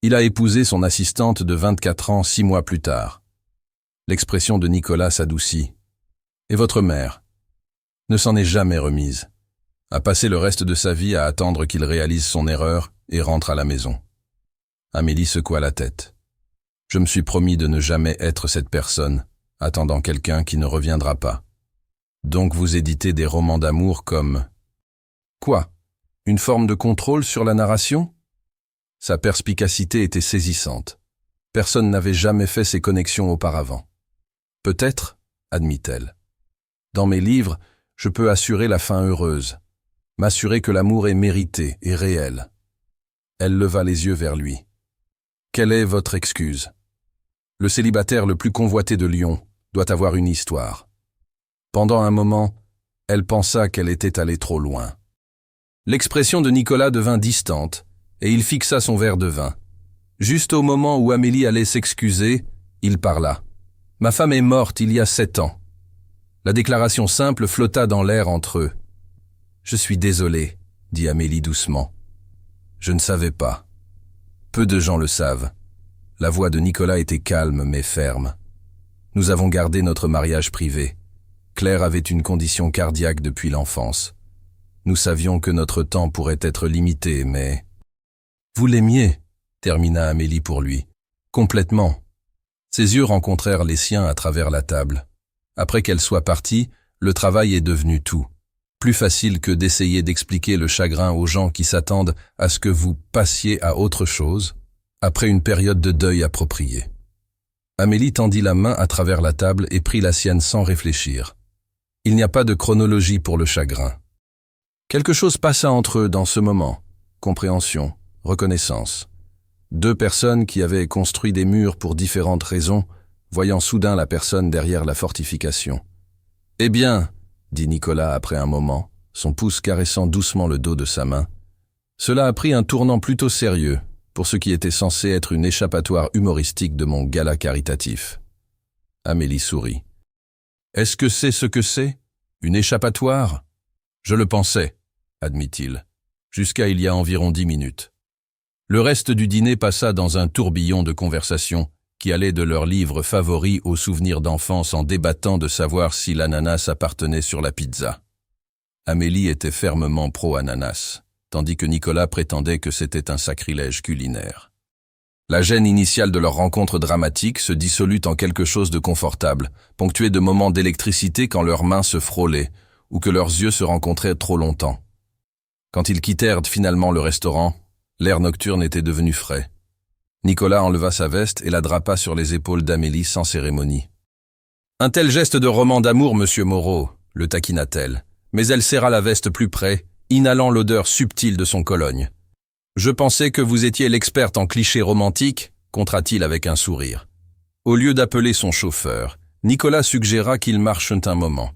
Il a épousé son assistante de 24 ans 6 mois plus tard. L'expression de Nicolas s'adoucit. « Et votre mère ?» Ne s'en est jamais remise. A passé le reste de sa vie à attendre qu'il réalise son erreur et rentre à la maison. Amélie secoua la tête. « Je me suis promis de ne jamais être cette personne, attendant quelqu'un qui ne reviendra pas. Donc vous éditez des romans d'amour comme... » Quoi ? Une forme de contrôle sur la narration ? Sa perspicacité était saisissante. Personne n'avait jamais fait ces connexions auparavant. Peut-être, admit-elle. Dans mes livres, je peux assurer la fin heureuse, m'assurer que l'amour est mérité et réel. Elle leva les yeux vers lui. Quelle est votre excuse ? Le célibataire le plus convoité de Lyon doit avoir une histoire. Pendant un moment, elle pensa qu'elle était allée trop loin. L'expression de Nicolas devint distante, et il fixa son verre de vin. Juste au moment où Amélie allait s'excuser, il parla. « Ma femme est morte il y a 7 ans. » La déclaration simple flotta dans l'air entre eux. « Je suis désolé, » dit Amélie doucement. « Je ne savais pas. Peu de gens le savent. » La voix de Nicolas était calme mais ferme. « Nous avons gardé notre mariage privé. Claire avait une condition cardiaque depuis l'enfance. Nous savions que notre temps pourrait être limité, mais... »« Vous l'aimiez » termina Amélie pour lui. « Complètement. » Ses yeux rencontrèrent les siens à travers la table. Après qu'elle soit partie, le travail est devenu tout. Plus facile que d'essayer d'expliquer le chagrin aux gens qui s'attendent à ce que vous passiez à autre chose, après une période de deuil appropriée. Amélie tendit la main à travers la table et prit la sienne sans réfléchir. Il n'y a pas de chronologie pour le chagrin. Quelque chose passa entre eux dans ce moment. Compréhension, reconnaissance. 2 personnes qui avaient construit des murs pour différentes raisons, voyant soudain la personne derrière la fortification. « Eh bien, » dit Nicolas après un moment, son pouce caressant doucement le dos de sa main, « cela a pris un tournant plutôt sérieux pour ce qui était censé être une échappatoire humoristique de mon gala caritatif. » Amélie sourit. « Est-ce que c'est ce que c'est ? Une échappatoire ? » « Je le pensais, » admit-il, jusqu'à il y a environ 10 minutes. Le reste du dîner passa dans un tourbillon de conversations qui allaient de leurs livres favoris aux souvenirs d'enfance en débattant de savoir si l'ananas appartenait sur la pizza. Amélie était fermement pro-ananas, tandis que Nicolas prétendait que c'était un sacrilège culinaire. La gêne initiale de leur rencontre dramatique se dissolut en quelque chose de confortable, ponctué de moments d'électricité quand leurs mains se frôlaient ou que leurs yeux se rencontraient trop longtemps. Quand ils quittèrent finalement le restaurant, l'air nocturne était devenu frais. Nicolas enleva sa veste et la drapa sur les épaules d'Amélie sans cérémonie. « Un tel geste de roman d'amour, monsieur Moreau, le taquina-t-elle, mais elle serra la veste plus près, inhalant l'odeur subtile de son cologne. « Je pensais que vous étiez l'experte en clichés romantiques, contra-t-il avec un sourire. Au lieu d'appeler son chauffeur, Nicolas suggéra qu'ils marchent un moment.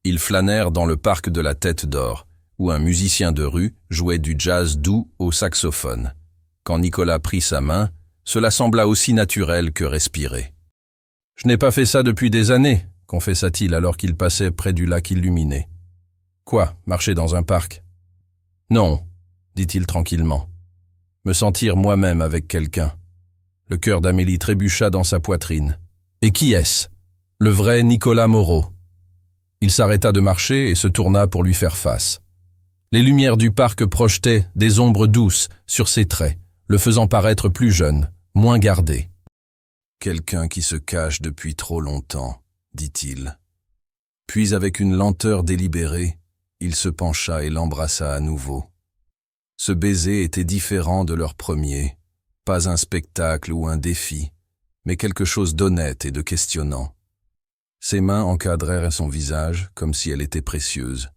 Ils flânèrent dans le parc de la Tête d'Or, où un musicien de rue jouait du jazz doux au saxophone. Quand Nicolas prit sa main, cela sembla aussi naturel que respirer. « Je n'ai pas fait ça depuis des années, confessa-t-il alors qu'il passait près du lac illuminé. « Quoi, marcher dans un parc ?»« Non, dit-il tranquillement. Me sentir moi-même avec quelqu'un. » Le cœur d'Amélie trébucha dans sa poitrine. Et qui est-ce? Le vrai Nicolas Moreau. Il s'arrêta de marcher et se tourna pour lui faire face. Les lumières du parc projetaient des ombres douces sur ses traits, le faisant paraître plus jeune, moins gardé. « Quelqu'un qui se cache depuis trop longtemps, » dit-il. Puis avec une lenteur délibérée, il se pencha et l'embrassa à nouveau. Ce baiser était différent de leur premier, pas un spectacle ou un défi, mais quelque chose d'honnête et de questionnant. Ses mains encadrèrent son visage comme si elle était précieuse,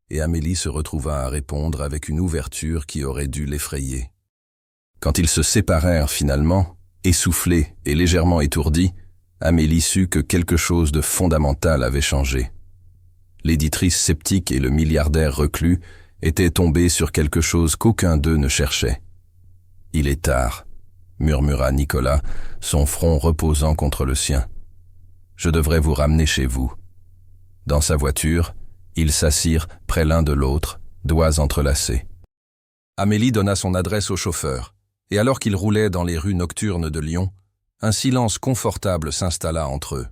et Amélie se retrouva à répondre avec une ouverture qui aurait dû l'effrayer. Quand ils se séparèrent finalement, essoufflés et légèrement étourdis, Amélie sut que quelque chose de fondamental avait changé. L'éditrice sceptique et le milliardaire reclus étaient tombés sur quelque chose qu'aucun d'eux ne cherchait. « Il est tard », murmura Nicolas, son front reposant contre le sien. « Je devrais vous ramener chez vous. » Dans sa voiture, ils s'assirent près l'un de l'autre, doigts entrelacés. Amélie donna son adresse au chauffeur, et alors qu'ils roulaient dans les rues nocturnes de Lyon, un silence confortable s'installa entre eux.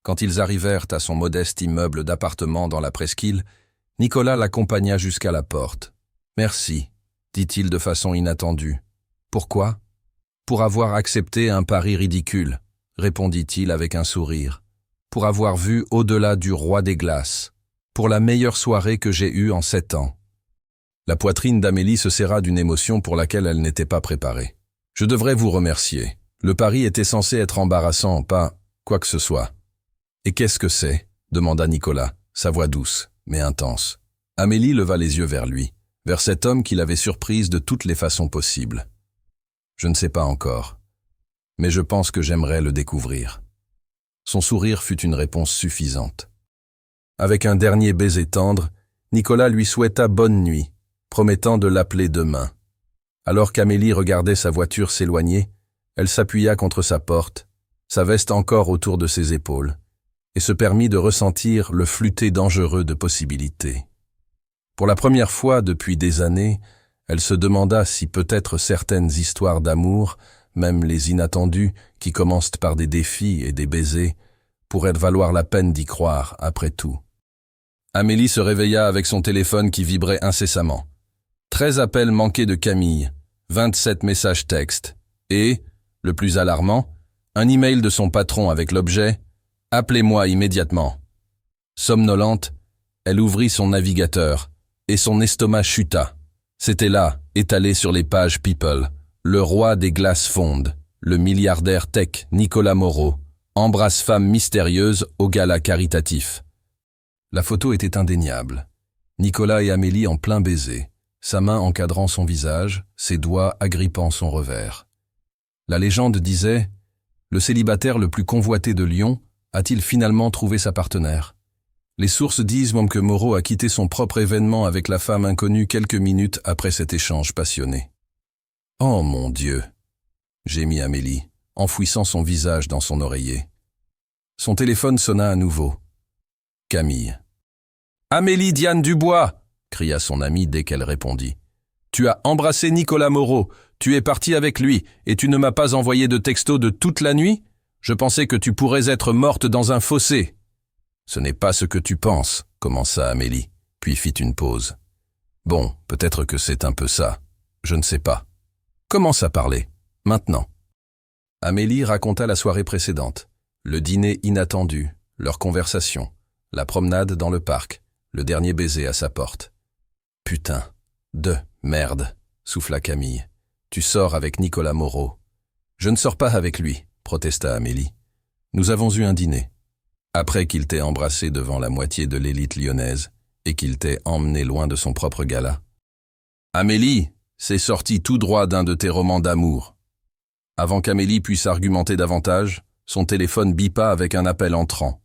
Quand ils arrivèrent à son modeste immeuble d'appartement dans la presqu'île, Nicolas l'accompagna jusqu'à la porte. « Merci », dit-il de façon inattendue. « Pourquoi ?»« Pour avoir accepté un pari ridicule », répondit-il avec un sourire. « Pour avoir vu au-delà du roi des glaces. Pour la meilleure soirée que j'ai eue en 7 ans. » La poitrine d'Amélie se serra d'une émotion pour laquelle elle n'était pas préparée. « Je devrais vous remercier. Le pari était censé être embarrassant, pas quoi que ce soit. »« Et qu'est-ce que c'est ?» demanda Nicolas, sa voix douce, mais intense. Amélie leva les yeux vers lui, vers cet homme qui l'avait surprise de toutes les façons possibles. « Je ne sais pas encore, mais je pense que j'aimerais le découvrir. » Son sourire fut une réponse suffisante. Avec un dernier baiser tendre, Nicolas lui souhaita bonne nuit, promettant de l'appeler demain. Alors qu'Amélie regardait sa voiture s'éloigner, elle s'appuya contre sa porte, sa veste encore autour de ses épaules, et se permit de ressentir le flûter dangereux de possibilités. Pour la première fois depuis des années, elle se demanda si peut-être certaines histoires d'amour, même les inattendues, qui commencent par des défis et des baisers, pourraient valoir la peine d'y croire après tout. Amélie se réveilla avec son téléphone qui vibrait incessamment. 13 appels manqués de Camille, 27 messages textes, et, le plus alarmant, un email de son patron avec l'objet « Appelez-moi immédiatement ». Somnolente, elle ouvrit son navigateur, et son estomac chuta. C'était là, étalé sur les pages People, le roi des glaces fondes, le milliardaire tech Nicolas Moreau, embrasse femme mystérieuse au gala caritatif. La photo était indéniable. Nicolas et Amélie en plein baiser, sa main encadrant son visage, ses doigts agrippant son revers. La légende disait « Le célibataire le plus convoité de Lyon a-t-il finalement trouvé sa partenaire ?» Les sources disent même que Moreau a quitté son propre événement avec la femme inconnue quelques minutes après cet échange passionné. « Oh mon Dieu !» gémit Amélie, enfouissant son visage dans son oreiller. Son téléphone sonna à nouveau. Camille. « Amélie Diane Dubois !» cria son amie dès qu'elle répondit. « Tu as embrassé Nicolas Moreau, tu es parti avec lui, et tu ne m'as pas envoyé de texto de toute la nuit? Je pensais que tu pourrais être morte dans un fossé. » « Ce n'est pas ce que tu penses, » commença Amélie, puis fit une pause. « Bon, peut-être que c'est un peu ça. Je ne sais pas. Commence à parler, maintenant. » Amélie raconta la soirée précédente, le dîner inattendu, leur conversation, la promenade dans le parc, le dernier baiser à sa porte. « Putain, de merde !» souffla Camille. « Tu sors avec Nicolas Moreau. »« Je ne sors pas avec lui, » protesta Amélie. « Nous avons eu un dîner. Après qu'il t'ait embrassé devant la moitié de l'élite lyonnaise et qu'il t'ait emmené loin de son propre gala. »« Amélie, c'est sorti tout droit d'un de tes romans d'amour. » Avant qu'Amélie puisse argumenter davantage, son téléphone bipa avec un appel entrant.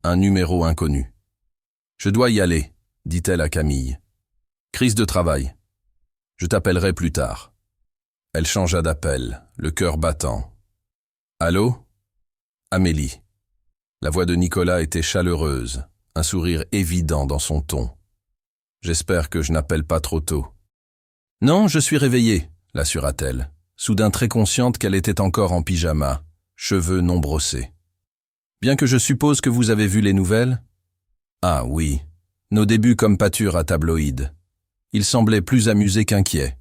Un numéro inconnu. « Je dois y aller, » dit-elle à Camille. « Crise de travail. Je t'appellerai plus tard. » Elle changea d'appel, le cœur battant. « Allô ? Amélie. » La voix de Nicolas était chaleureuse, un sourire évident dans son ton. « J'espère que je n'appelle pas trop tôt. »« Non, je suis réveillée, » l'assura-t-elle, soudain très consciente qu'elle était encore en pyjama, cheveux non brossés. « Bien que je suppose que vous avez vu les nouvelles ? » ?»« Ah oui, nos débuts comme pâture à tabloïd. Il semblait plus amusé qu'inquiet.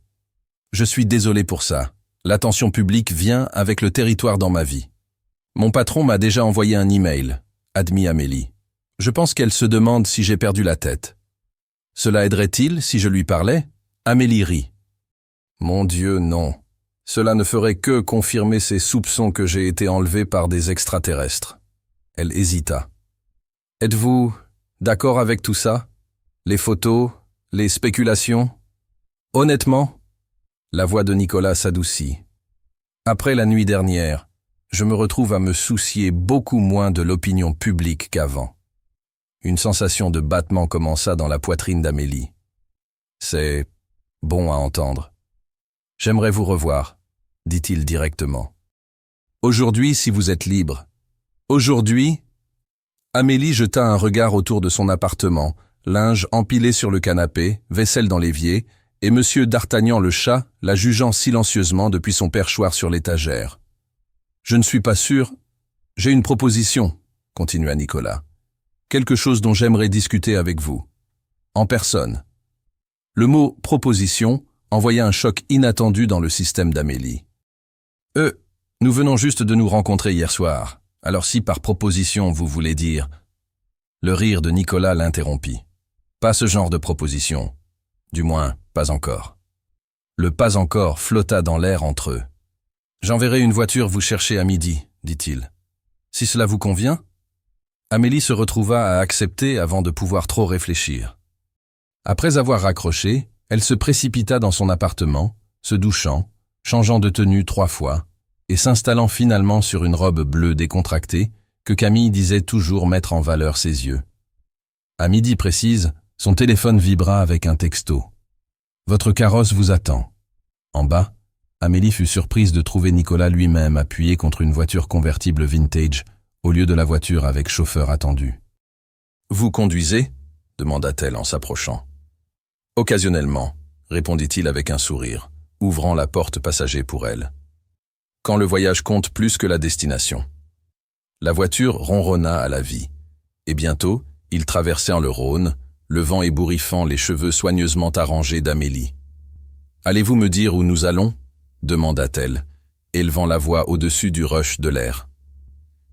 Je suis désolé pour ça. L'attention publique vient avec le territoire dans ma vie. Mon patron m'a déjà envoyé un email, admit Amélie. Je pense qu'elle se demande si j'ai perdu la tête. Cela aiderait-il si je lui parlais ? Amélie rit. Mon Dieu, non. Cela ne ferait que confirmer ses soupçons que j'ai été enlevé par des extraterrestres. Elle hésita. Êtes-vous d'accord avec tout ça ? Les photos, les spéculations ? Honnêtement ? La voix de Nicolas s'adoucit. Après la nuit dernière, je me retrouve à me soucier beaucoup moins de l'opinion publique qu'avant. Une sensation de battement commença dans la poitrine d'Amélie. C'est bon à entendre. J'aimerais vous revoir, dit-il directement. Aujourd'hui, si vous êtes libre. Aujourd'hui ? Amélie jeta un regard autour de son appartement, linge empilé sur le canapé, vaisselle dans l'évier, et Monsieur d'Artagnan le chat, la jugeant silencieusement depuis son perchoir sur l'étagère. « Je ne suis pas sûr. J'ai une proposition, » continua Nicolas. « Quelque chose dont j'aimerais discuter avec vous. En personne. » Le mot « proposition » envoya un choc inattendu dans le système d'Amélie. « Nous venons juste de nous rencontrer hier soir. Alors si par proposition vous voulez dire… » Le rire de Nicolas l'interrompit. « Pas ce genre de proposition. Du moins, pas encore. » Le pas encore flotta dans l'air entre eux. « J'enverrai une voiture vous chercher à midi, dit-il. Si cela vous convient ?» Amélie se retrouva à accepter avant de pouvoir trop réfléchir. Après avoir raccroché, elle se précipita dans son appartement, se douchant, changeant de tenue 3 fois, et s'installant finalement sur une robe bleue décontractée que Camille disait toujours mettre en valeur ses yeux. À midi précise, son téléphone vibra avec un texto. « Votre carrosse vous attend. » En bas, Amélie fut surprise de trouver Nicolas lui-même appuyé contre une voiture convertible vintage, au lieu de la voiture avec chauffeur attendu. « Vous conduisez ?» demanda-t-elle en s'approchant. « Occasionnellement », répondit-il avec un sourire, ouvrant la porte passager pour elle. « Quand le voyage compte plus que la destination. » La voiture ronronna à la vie, et bientôt, ils traversèrent le Rhône, le vent ébouriffant les cheveux soigneusement arrangés d'Amélie. « Allez-vous me dire où nous allons ?» demanda-t-elle, élevant la voix au-dessus du rush de l'air.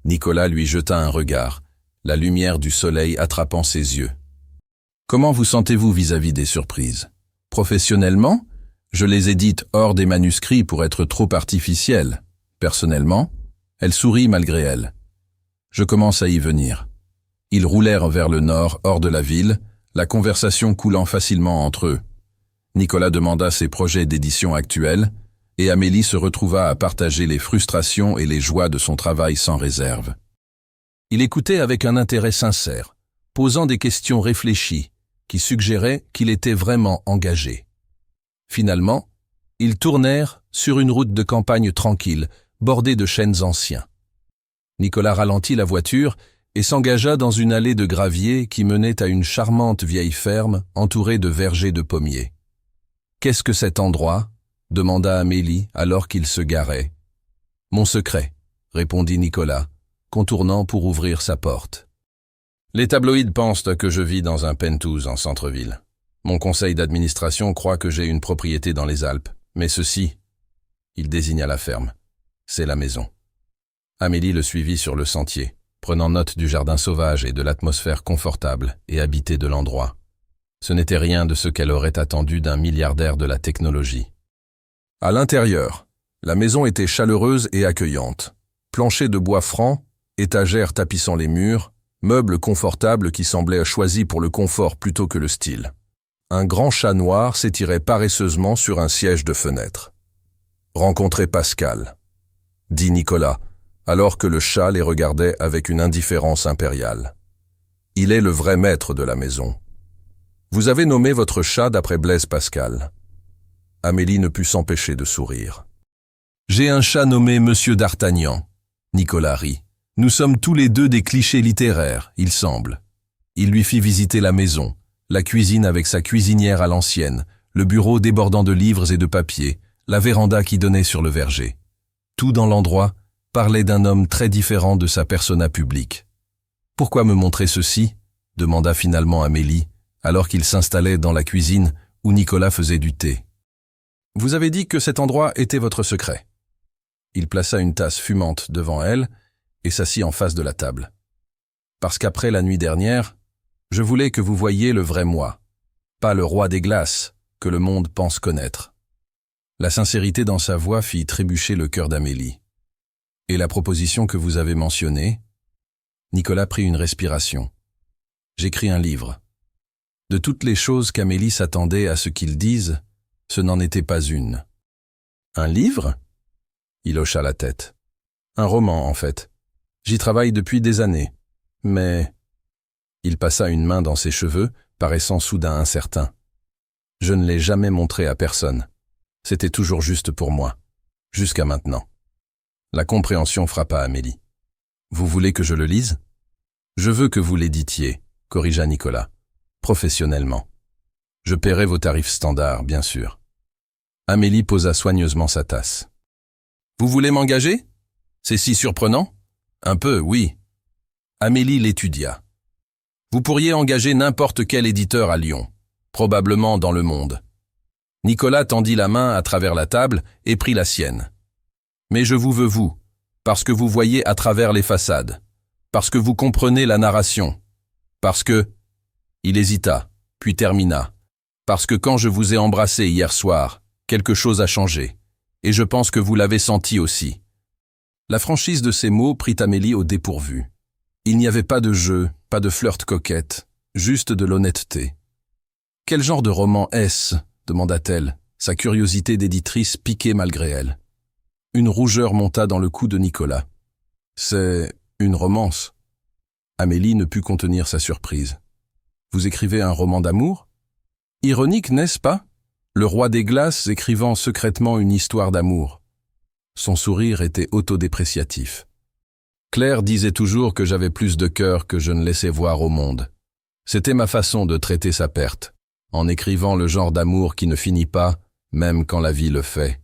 Nicolas lui jeta un regard, la lumière du soleil attrapant ses yeux. « Comment vous sentez-vous vis-à-vis des surprises ? Professionnellement, je les ai dites hors des manuscrits pour être trop artificielles. Personnellement, elle sourit malgré elle. Je commence à y venir. » Ils roulèrent vers le nord, hors de la ville, la conversation coulant facilement entre eux. Nicolas demanda ses projets d'édition actuels, et Amélie se retrouva à partager les frustrations et les joies de son travail sans réserve. Il écoutait avec un intérêt sincère, posant des questions réfléchies, qui suggéraient qu'il était vraiment engagé. Finalement, ils tournèrent sur une route de campagne tranquille, bordée de chênes anciens. Nicolas ralentit la voiture et s'engagea dans une allée de gravier qui menait à une charmante vieille ferme entourée de vergers de pommiers. « Qu'est-ce que cet endroit ?» demanda Amélie alors qu'il se garait. « Mon secret », répondit Nicolas, contournant pour ouvrir sa porte. « Les tabloïds pensent que je vis dans un penthouse en centre-ville. Mon conseil d'administration croit que j'ai une propriété dans les Alpes, mais ceci, il désigna la ferme, c'est la maison. Amélie le suivit sur le sentier, prenant note du jardin sauvage et de l'atmosphère confortable et habitée de l'endroit. Ce n'était rien de ce qu'elle aurait attendu d'un milliardaire de la technologie. À l'intérieur, la maison était chaleureuse et accueillante. Plancher de bois franc, étagères tapissant les murs, meubles confortables qui semblaient choisis pour le confort plutôt que le style. Un grand chat noir s'étirait paresseusement sur un siège de fenêtre. « Rencontrez Pascal », dit Nicolas, alors que le chat les regardait avec une indifférence impériale. « Il est le vrai maître de la maison. Vous avez nommé votre chat d'après Blaise Pascal. » Amélie ne put s'empêcher de sourire. « J'ai un chat nommé Monsieur d'Artagnan. » Nicolas rit. « Nous sommes tous les deux des clichés littéraires, il semble. » Il lui fit visiter la maison, la cuisine avec sa cuisinière à l'ancienne, le bureau débordant de livres et de papiers, la véranda qui donnait sur le verger. Tout dans l'endroit parlait d'un homme très différent de sa persona publique. « Pourquoi me montrer ceci ?» demanda finalement Amélie, alors qu'il s'installait dans la cuisine où Nicolas faisait du thé. « Vous avez dit que cet endroit était votre secret. » Il plaça une tasse fumante devant elle et s'assit en face de la table. « Parce qu'après la nuit dernière, je voulais que vous voyiez le vrai moi, pas le roi des glaces que le monde pense connaître. » La sincérité dans sa voix fit trébucher le cœur d'Amélie. « Et la proposition que vous avez mentionnée ?» Nicolas prit une respiration. « J'écris un livre. » De toutes les choses qu'Amélie s'attendait à ce qu'il dise, ce n'en était pas une. « Un livre ?» Il hocha la tête. « Un roman, en fait. J'y travaille depuis des années. Mais... » Il passa une main dans ses cheveux, paraissant soudain incertain. « Je ne l'ai jamais montré à personne. C'était toujours juste pour moi. Jusqu'à maintenant. » La compréhension frappa Amélie. « Vous voulez que je le lise ?»« Je veux que vous l'éditiez, » corrigea Nicolas. « Professionnellement. Je paierai vos tarifs standards, bien sûr. » Amélie posa soigneusement sa tasse. « Vous voulez m'engager? C'est si surprenant? » ?»« Un peu, oui. » Amélie l'étudia. « Vous pourriez engager n'importe quel éditeur à Lyon, probablement dans le monde. » Nicolas tendit la main à travers la table et prit la sienne. « Mais je vous veux vous, parce que vous voyez à travers les façades, parce que vous comprenez la narration, parce que... » Il hésita, puis termina. « Parce que quand je vous ai embrassé hier soir, quelque chose a changé, et je pense que vous l'avez senti aussi. » La franchise de ces mots prit Amélie au dépourvu. Il n'y avait pas de jeu, pas de flirt coquette, juste de l'honnêteté. « Quel genre de roman est-ce » demanda-t-elle, sa curiosité d'éditrice piquée malgré elle. Une rougeur monta dans le cou de Nicolas. « C'est une romance. » Amélie ne put contenir sa surprise. « Vous écrivez un roman d'amour ? Ironique, n'est-ce pas ? Le roi des glaces écrivant secrètement une histoire d'amour. » Son sourire était autodépréciatif. Claire disait toujours que j'avais plus de cœur que je ne laissais voir au monde. C'était ma façon de traiter sa perte, en écrivant le genre d'amour qui ne finit pas, même quand la vie le fait.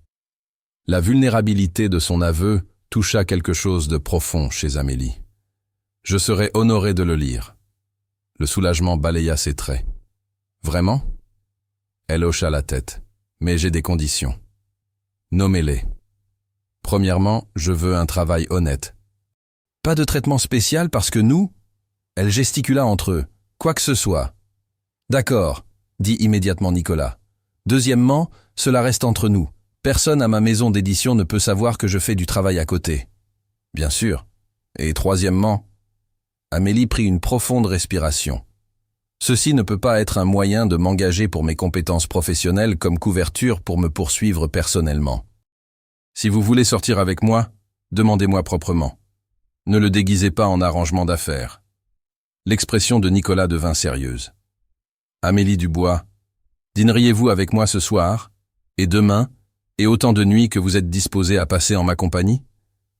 La vulnérabilité de son aveu toucha quelque chose de profond chez Amélie. Je serais honoré de le lire. Le soulagement balaya ses traits. Vraiment ? Elle hocha la tête. Mais j'ai des conditions. Nommez-les. Premièrement, je veux un travail honnête. Pas de traitement spécial parce que nous... Elle gesticula entre eux. Quoi que ce soit. D'accord, dit immédiatement Nicolas. Deuxièmement, cela reste entre nous. Personne à ma maison d'édition ne peut savoir que je fais du travail à côté. Bien sûr. Et troisièmement... Amélie prit une profonde respiration. Ceci ne peut pas être un moyen de m'engager pour mes compétences professionnelles comme couverture pour me poursuivre personnellement. Si vous voulez sortir avec moi, demandez-moi proprement. Ne le déguisez pas en arrangement d'affaires. L'expression de Nicolas devint sérieuse. Amélie Dubois, dîneriez-vous avec moi ce soir, et demain, et autant de nuits que vous êtes disposée à passer en ma compagnie?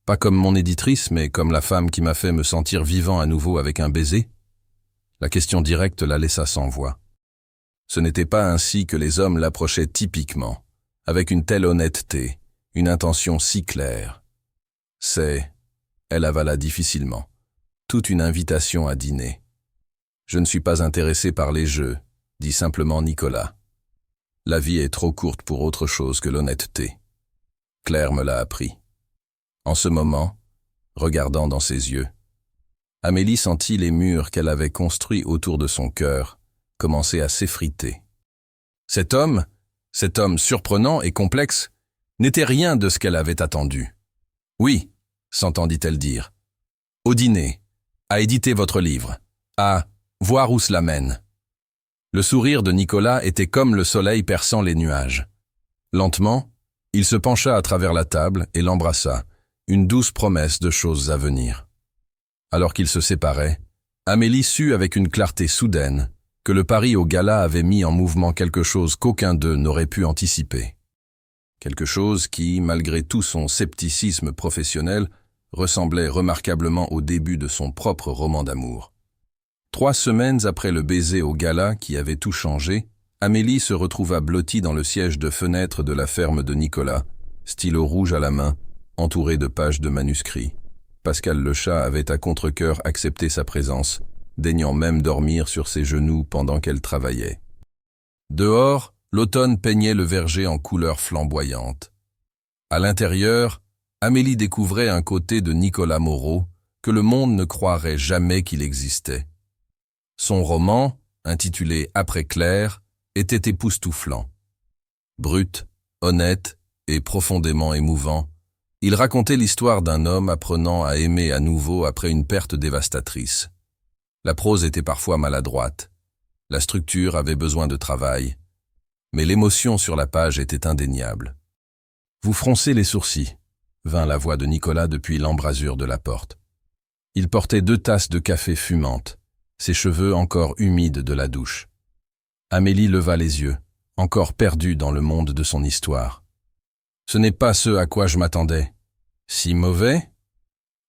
Pas comme mon éditrice, mais comme la femme qui m'a fait me sentir vivant à nouveau avec un baiser? La question directe la laissa sans voix. Ce n'était pas ainsi que les hommes l'approchaient typiquement, avec une telle honnêteté, une intention si claire. C'est, elle avala difficilement, toute une invitation à dîner. Je ne suis pas intéressé par les jeux, dit simplement Nicolas. La vie est trop courte pour autre chose que l'honnêteté. Claire me l'a appris. En ce moment, regardant dans ses yeux. Amélie sentit les murs qu'elle avait construits autour de son cœur commencer à s'effriter. Cet homme surprenant et complexe, n'était rien de ce qu'elle avait attendu. « Oui », s'entendit-elle dire, « au dîner, à éditer votre livre, à voir où cela mène. » Le sourire de Nicolas était comme le soleil perçant les nuages. Lentement, il se pencha à travers la table et l'embrassa, une douce promesse de choses à venir. Alors qu'ils se séparaient, Amélie sut avec une clarté soudaine que le pari au gala avait mis en mouvement quelque chose qu'aucun d'eux n'aurait pu anticiper. Quelque chose qui, malgré tout son scepticisme professionnel, ressemblait remarquablement au début de son propre roman d'amour. 3 semaines après le baiser au gala qui avait tout changé, Amélie se retrouva blottie dans le siège de fenêtre de la ferme de Nicolas, stylo rouge à la main, entouré de pages de manuscrits. Pascal le chat avait à contre-cœur accepté sa présence, daignant même dormir sur ses genoux pendant qu'elle travaillait. Dehors, l'automne peignait le verger en couleurs flamboyantes. À l'intérieur, Amélie découvrait un côté de Nicolas Moreau que le monde ne croirait jamais qu'il existait. Son roman, intitulé Après Claire, était époustouflant. Brut, honnête et profondément émouvant, il racontait l'histoire d'un homme apprenant à aimer à nouveau après une perte dévastatrice. La prose était parfois maladroite, la structure avait besoin de travail, mais l'émotion sur la page était indéniable. « Vous froncez les sourcils », vint la voix de Nicolas depuis l'embrasure de la porte. Il portait 2 tasses de café fumantes, ses cheveux encore humides de la douche. Amélie leva les yeux, encore perdue dans le monde de son histoire. « Ce n'est pas ce à quoi je m'attendais. Si mauvais ?»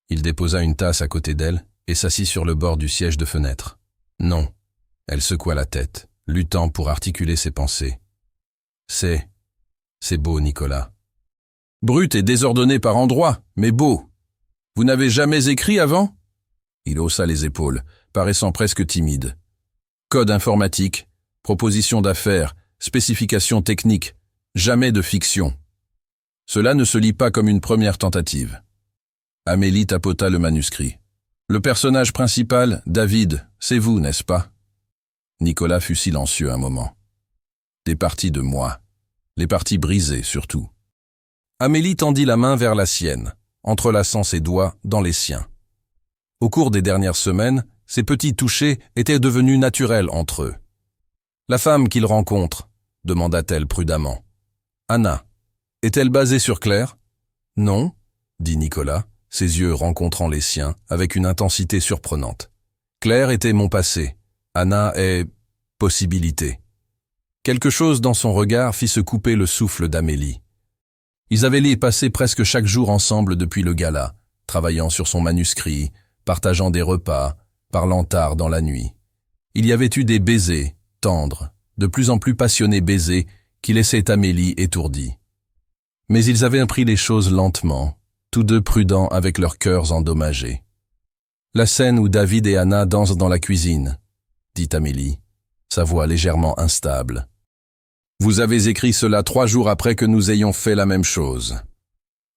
Il déposa une tasse à côté d'elle et s'assit sur le bord du siège de fenêtre. « Non. » Elle secoua la tête, luttant pour articuler ses pensées. « C'est beau, Nicolas. Brut et désordonné par endroits, mais beau. Vous n'avez jamais écrit avant ?» Il haussa les épaules, paraissant presque timide. « Code informatique, proposition d'affaires, spécifications techniques, jamais de fiction. Cela ne se lit pas comme une première tentative. » Amélie tapota le manuscrit. « Le personnage principal, David, c'est vous, n'est-ce pas ?» Nicolas fut silencieux un moment. « Des parties de moi, les parties brisées surtout. » Amélie tendit la main vers la sienne, entrelaçant ses doigts dans les siens. Au cours des dernières semaines, ces petits touchés étaient devenus naturels entre eux. « La femme qu'il rencontre ?» demanda-t-elle prudemment. « Anna. Est-elle basée sur Claire ?»« Non, » dit Nicolas, ses yeux rencontrant les siens avec une intensité surprenante. « Claire était mon passé. Anna est... possibilité. » Quelque chose dans son regard fit se couper le souffle d'Amélie. Ils avaient passé presque chaque jour ensemble depuis le gala, travaillant sur son manuscrit, partageant des repas, parlant tard dans la nuit. Il y avait eu des baisers, tendres, de plus en plus passionnés baisers, qui laissaient Amélie étourdie. Mais ils avaient appris les choses lentement, tous deux prudents avec leurs cœurs endommagés. « La scène où David et Anna dansent dans la cuisine, » dit Amélie, sa voix légèrement instable. « Vous avez écrit cela 3 jours après que nous ayons fait la même chose. »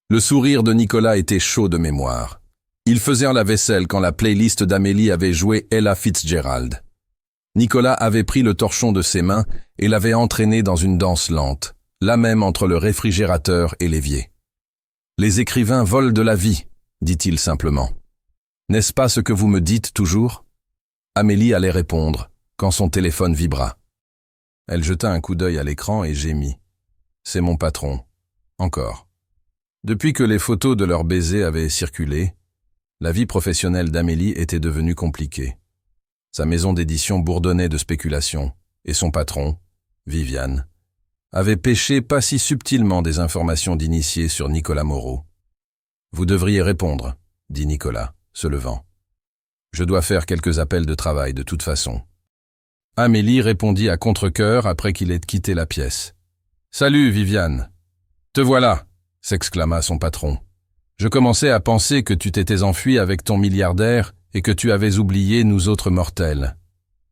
Le sourire de Nicolas était chaud de mémoire. Il faisait la vaisselle quand la playlist d'Amélie avait joué Ella Fitzgerald. Nicolas avait pris le torchon de ses mains et l'avait entraîné dans une danse lente, là même entre le réfrigérateur et l'évier. « Les écrivains volent de la vie, » dit-il simplement. « N'est-ce pas ce que vous me dites toujours ?» Amélie allait répondre, quand son téléphone vibra. Elle jeta un coup d'œil à l'écran et gémit. « C'est mon patron. Encore. » Depuis que les photos de leur baiser avaient circulé, la vie professionnelle d'Amélie était devenue compliquée. Sa maison d'édition bourdonnait de spéculations, et son patron, Viviane, avait pêché pas si subtilement des informations d'initiés sur Nicolas Moreau. « Vous devriez répondre, » dit Nicolas, se levant. « Je dois faire quelques appels de travail de toute façon. » Amélie répondit à contre-cœur après qu'il ait quitté la pièce. « Salut, Viviane. Te voilà !» s'exclama son patron. « Je commençais à penser que tu t'étais enfui avec ton milliardaire et que tu avais oublié nous autres mortels. »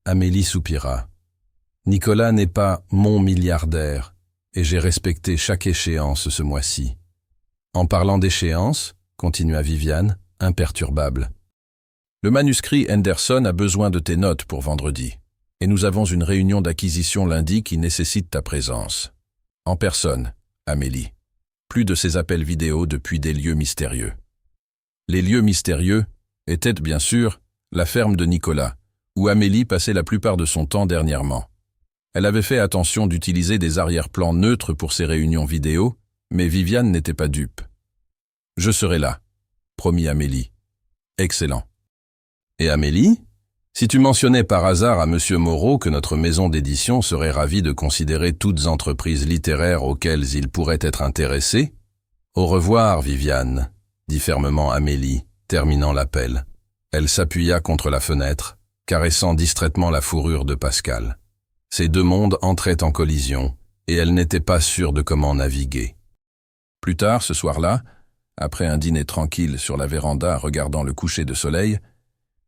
Amélie soupira. « Nicolas n'est pas mon milliardaire, et j'ai respecté chaque échéance ce mois-ci. » En parlant d'échéance, continua Viviane, imperturbable. Le manuscrit Henderson a besoin de tes notes pour vendredi, et nous avons une réunion d'acquisition lundi qui nécessite ta présence. En personne, Amélie. Plus de ces appels vidéo depuis des lieux mystérieux. Les lieux mystérieux étaient, bien sûr, la ferme de Nicolas, où Amélie passait la plupart de son temps dernièrement. Elle avait fait attention d'utiliser des arrière-plans neutres pour ses réunions vidéo, mais Viviane n'était pas dupe. « Je serai là », promit Amélie. « Excellent. » Et Amélie, si tu mentionnais par hasard à Monsieur Moreau que notre maison d'édition serait ravie de considérer toutes entreprises littéraires auxquelles il pourrait être intéressé? Au revoir, Viviane, dit fermement Amélie, terminant l'appel. Elle s'appuya contre la fenêtre, caressant distraitement la fourrure de Pascal. Ces deux mondes entraient en collision, et elle n'était pas sûre de comment naviguer. Plus tard, ce soir-là, après un dîner tranquille sur la véranda regardant le coucher de soleil,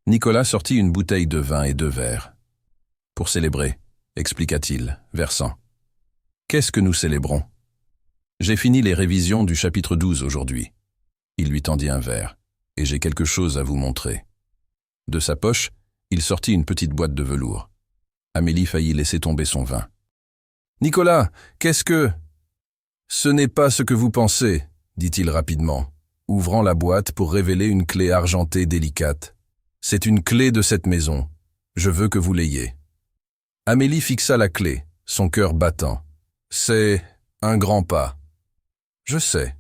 Nicolas sortit une bouteille de vin et 2 verres. « Pour célébrer », expliqua-t-il, versant. « Qu'est-ce que nous célébrons ? J'ai fini les révisions du chapitre 12 aujourd'hui. » Il lui tendit un verre. « Et j'ai quelque chose à vous montrer. » De sa poche, il sortit une petite boîte de velours. Amélie faillit laisser tomber son vin. « Nicolas, qu'est-ce que… » « Ce n'est pas ce que vous pensez, » dit-il rapidement, ouvrant la boîte pour révéler une clé argentée délicate. « C'est une clé de cette maison. Je veux que vous l'ayez. » Amélie fixa la clé, son cœur battant. « C'est un grand pas. » « Je sais. »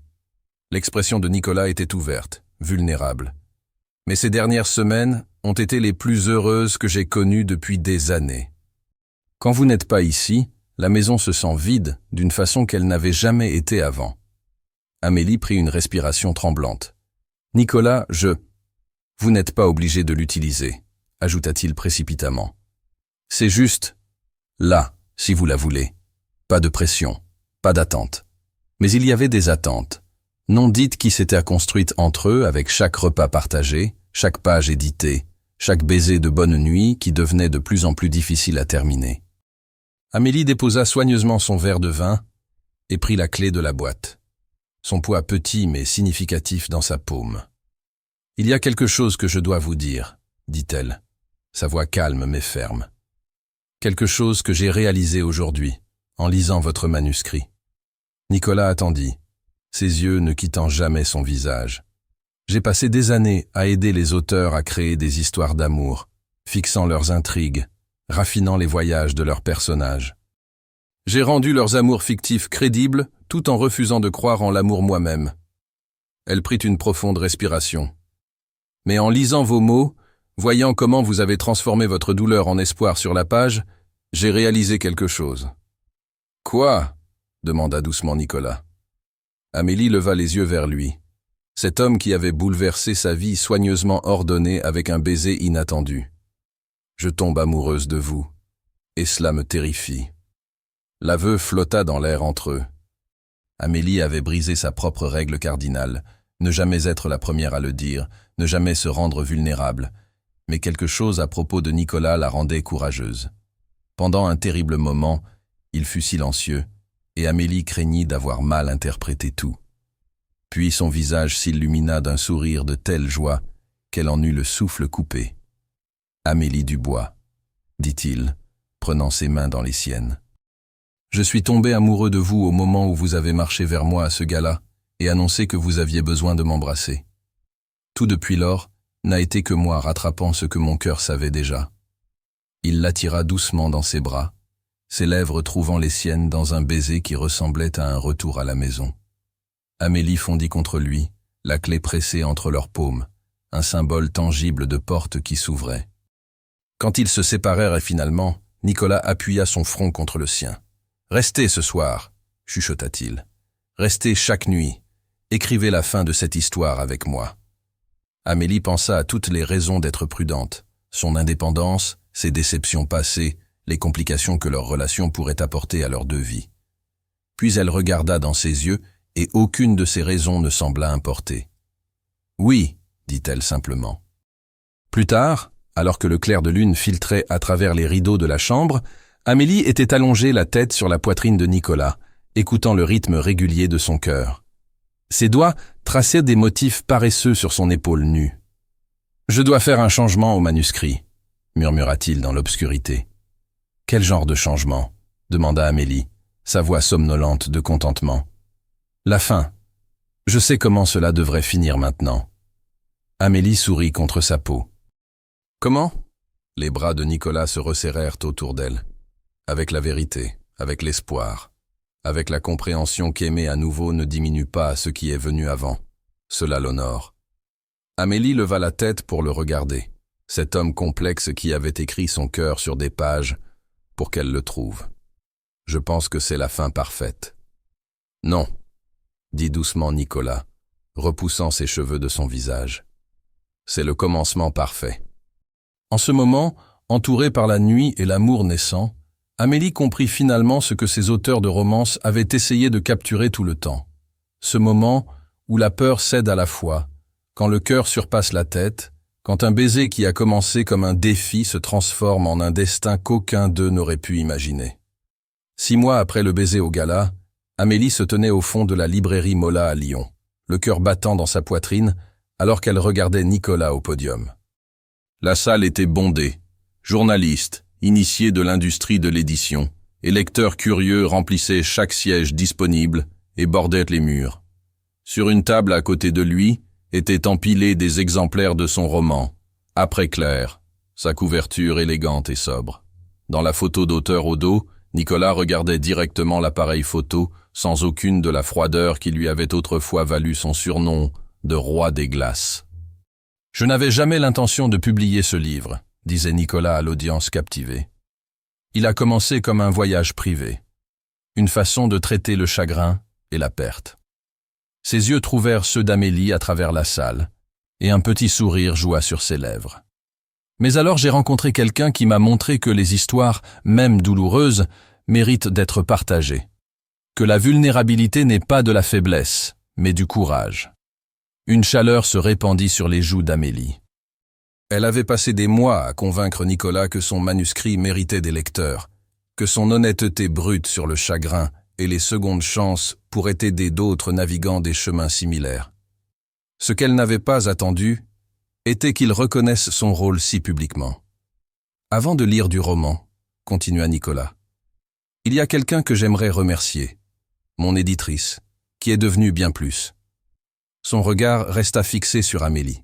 L'expression de Nicolas était ouverte, vulnérable. « Mais ces dernières semaines ont été les plus heureuses que j'ai connues depuis des années. Quand vous n'êtes pas ici, la maison se sent vide d'une façon qu'elle n'avait jamais été avant. » Amélie prit une respiration tremblante. « Nicolas, Vous n'êtes pas obligé de l'utiliser, » ajouta-t-il précipitamment. « C'est juste là, si vous la voulez. Pas de pression, pas d'attente. » Mais il y avait des attentes, non dites qui s'étaient construites entre eux avec chaque repas partagé, chaque page éditée, chaque baiser de bonne nuit qui devenait de plus en plus difficile à terminer. Amélie déposa soigneusement son verre de vin et prit la clé de la boîte, son poids petit mais significatif dans sa paume. « Il y a quelque chose que je dois vous dire, » dit-elle, sa voix calme mais ferme. « Quelque chose que j'ai réalisé aujourd'hui, en lisant votre manuscrit. » Nicolas attendit, ses yeux ne quittant jamais son visage. « J'ai passé des années à aider les auteurs à créer des histoires d'amour, fixant leurs intrigues, raffinant les voyages de leurs personnages. J'ai rendu leurs amours fictifs crédibles tout en refusant de croire en l'amour moi-même. » Elle prit une profonde respiration. « Mais en lisant vos mots, voyant comment vous avez transformé votre douleur en espoir sur la page, j'ai réalisé quelque chose. »« Quoi ?» demanda doucement Nicolas. Amélie leva les yeux vers lui. Cet homme qui avait bouleversé sa vie soigneusement ordonnée avec un baiser inattendu. « Je tombe amoureuse de vous, et cela me terrifie. » L'aveu flotta dans l'air entre eux. Amélie avait brisé sa propre règle cardinale, ne jamais être la première à le dire, ne jamais se rendre vulnérable, mais quelque chose à propos de Nicolas la rendait courageuse. Pendant un terrible moment, il fut silencieux, et Amélie craignit d'avoir mal interprété tout. Puis son visage s'illumina d'un sourire de telle joie qu'elle en eut le souffle coupé. « Amélie Dubois, » dit-il, prenant ses mains dans les siennes. « Je suis tombé amoureux de vous au moment où vous avez marché vers moi à ce gala et annoncé que vous aviez besoin de m'embrasser. Tout depuis lors n'a été que moi rattrapant ce que mon cœur savait déjà. » Il l'attira doucement dans ses bras, ses lèvres trouvant les siennes dans un baiser qui ressemblait à un retour à la maison. Amélie fondit contre lui, la clé pressée entre leurs paumes, un symbole tangible de porte qui s'ouvrait. Quand ils se séparèrent et finalement, Nicolas appuya son front contre le sien. « Restez ce soir, » chuchota-t-il. « Restez chaque nuit. Écrivez la fin de cette histoire avec moi. » Amélie pensa à toutes les raisons d'être prudente, son indépendance, ses déceptions passées, les complications que leur relation pourrait apporter à leurs deux vies. Puis elle regarda dans ses yeux et aucune de ces raisons ne sembla importer. « Oui, » dit-elle simplement. Plus tard, alors que le clair de lune filtrait à travers les rideaux de la chambre, Amélie était allongée la tête sur la poitrine de Nicolas, écoutant le rythme régulier de son cœur. Ses doigts traçait des motifs paresseux sur son épaule nue. « Je dois faire un changement au manuscrit », murmura-t-il dans l'obscurité. « Quel genre de changement ?» demanda Amélie, sa voix somnolente de contentement. « La fin. Je sais comment cela devrait finir maintenant. » Amélie sourit contre sa peau. « Comment ?» Les bras de Nicolas se resserrèrent autour d'elle. Avec la vérité, avec l'espoir, avec la compréhension qu'aimer à nouveau ne diminue pas à ce qui est venu avant. Cela l'honore. Amélie leva la tête pour le regarder, cet homme complexe qui avait écrit son cœur sur des pages pour qu'elle le trouve. « Je pense que c'est la fin parfaite. »« Non, » dit doucement Nicolas, repoussant ses cheveux de son visage. « C'est le commencement parfait. » En ce moment, entourée par la nuit et l'amour naissant, Amélie comprit finalement ce que ces auteurs de romances avaient essayé de capturer tout le temps. Ce moment où la peur cède à la foi, quand le cœur surpasse la tête, quand un baiser qui a commencé comme un défi se transforme en un destin qu'aucun d'eux n'aurait pu imaginer. 6 mois après le baiser au gala, Amélie se tenait au fond de la librairie Mola à Lyon, le cœur battant dans sa poitrine, alors qu'elle regardait Nicolas au podium. La salle était bondée. Journalistes, initiés de l'industrie de l'édition, et lecteurs curieux remplissaient chaque siège disponible et bordaient les murs. Sur une table à côté de lui étaient empilés des exemplaires de son roman, Après clair, sa couverture élégante et sobre. Dans la photo d'auteur au dos, Nicolas regardait directement l'appareil photo, sans aucune de la froideur qui lui avait autrefois valu son surnom de roi des glaces. « Je n'avais jamais l'intention de publier ce livre », disait Nicolas à l'audience captivée. Il a commencé comme un voyage privé, une façon de traiter le chagrin et la perte. Ses yeux trouvèrent ceux d'Amélie à travers la salle, et un petit sourire joua sur ses lèvres. Mais alors j'ai rencontré quelqu'un qui m'a montré que les histoires, même douloureuses, méritent d'être partagées. Que la vulnérabilité n'est pas de la faiblesse, mais du courage. Une chaleur se répandit sur les joues d'Amélie. Elle avait passé des mois à convaincre Nicolas que son manuscrit méritait des lecteurs, que son honnêteté brute sur le chagrin et les secondes chances pourraient aider d'autres navigants des chemins similaires. Ce qu'elle n'avait pas attendu était qu'il reconnaisse son rôle si publiquement. « Avant de lire du roman, » continua Nicolas, « il y a quelqu'un que j'aimerais remercier, mon éditrice, qui est devenue bien plus. » Son regard resta fixé sur Amélie.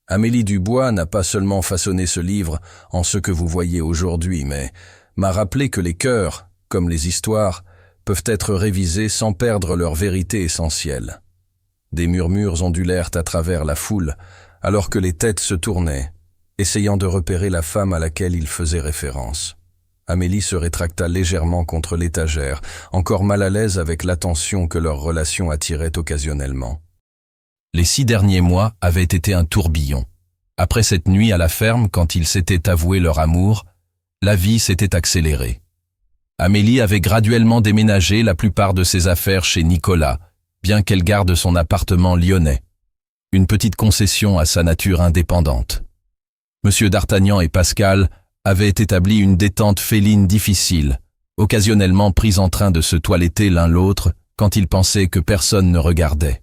Amélie Dubois n'a pas seulement façonné ce livre en ce que vous voyez aujourd'hui, mais m'a rappelé que les cœurs, comme les histoires, peuvent être révisés sans perdre leur vérité essentielle. Des murmures ondulèrent à travers la foule, alors que les têtes se tournaient, essayant de repérer la femme à laquelle il faisait référence. Amélie se rétracta légèrement contre l'étagère, encore mal à l'aise avec l'attention que leur relation attirait occasionnellement. Les 6 derniers mois avaient été un tourbillon. Après cette nuit à la ferme, quand ils s'étaient avoués leur amour, la vie s'était accélérée. Amélie avait graduellement déménagé la plupart de ses affaires chez Nicolas, bien qu'elle garde son appartement lyonnais. Une petite concession à sa nature indépendante. Monsieur d'Artagnan et Pascal avaient établi une détente féline difficile, occasionnellement pris en train de se toiletter l'un l'autre quand ils pensaient que personne ne regardait.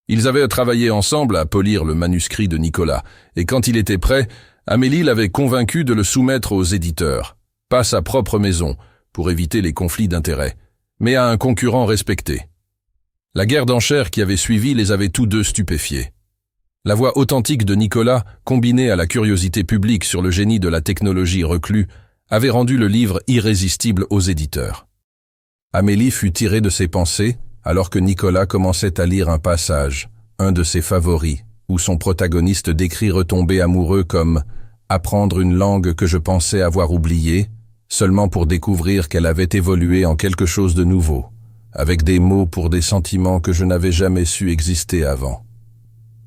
Ils avaient travaillé ensemble à polir le manuscrit de Nicolas, et quand il était prêt, Amélie l'avait convaincu de le soumettre aux éditeurs, pas sa propre maison, pour éviter les conflits d'intérêts, mais à un concurrent respecté. La guerre d'enchères qui avait suivi les avait tous deux stupéfiés. La voix authentique de Nicolas, combinée à la curiosité publique sur le génie de la technologie reclus, avait rendu le livre irrésistible aux éditeurs. Amélie fut tirée de ses pensées, alors que Nicolas commençait à lire un passage, un de ses favoris, où son protagoniste décrit retomber amoureux comme « apprendre une langue que je pensais avoir oubliée », seulement pour découvrir qu'elle avait évolué en quelque chose de nouveau, avec des mots pour des sentiments que je n'avais jamais su exister avant.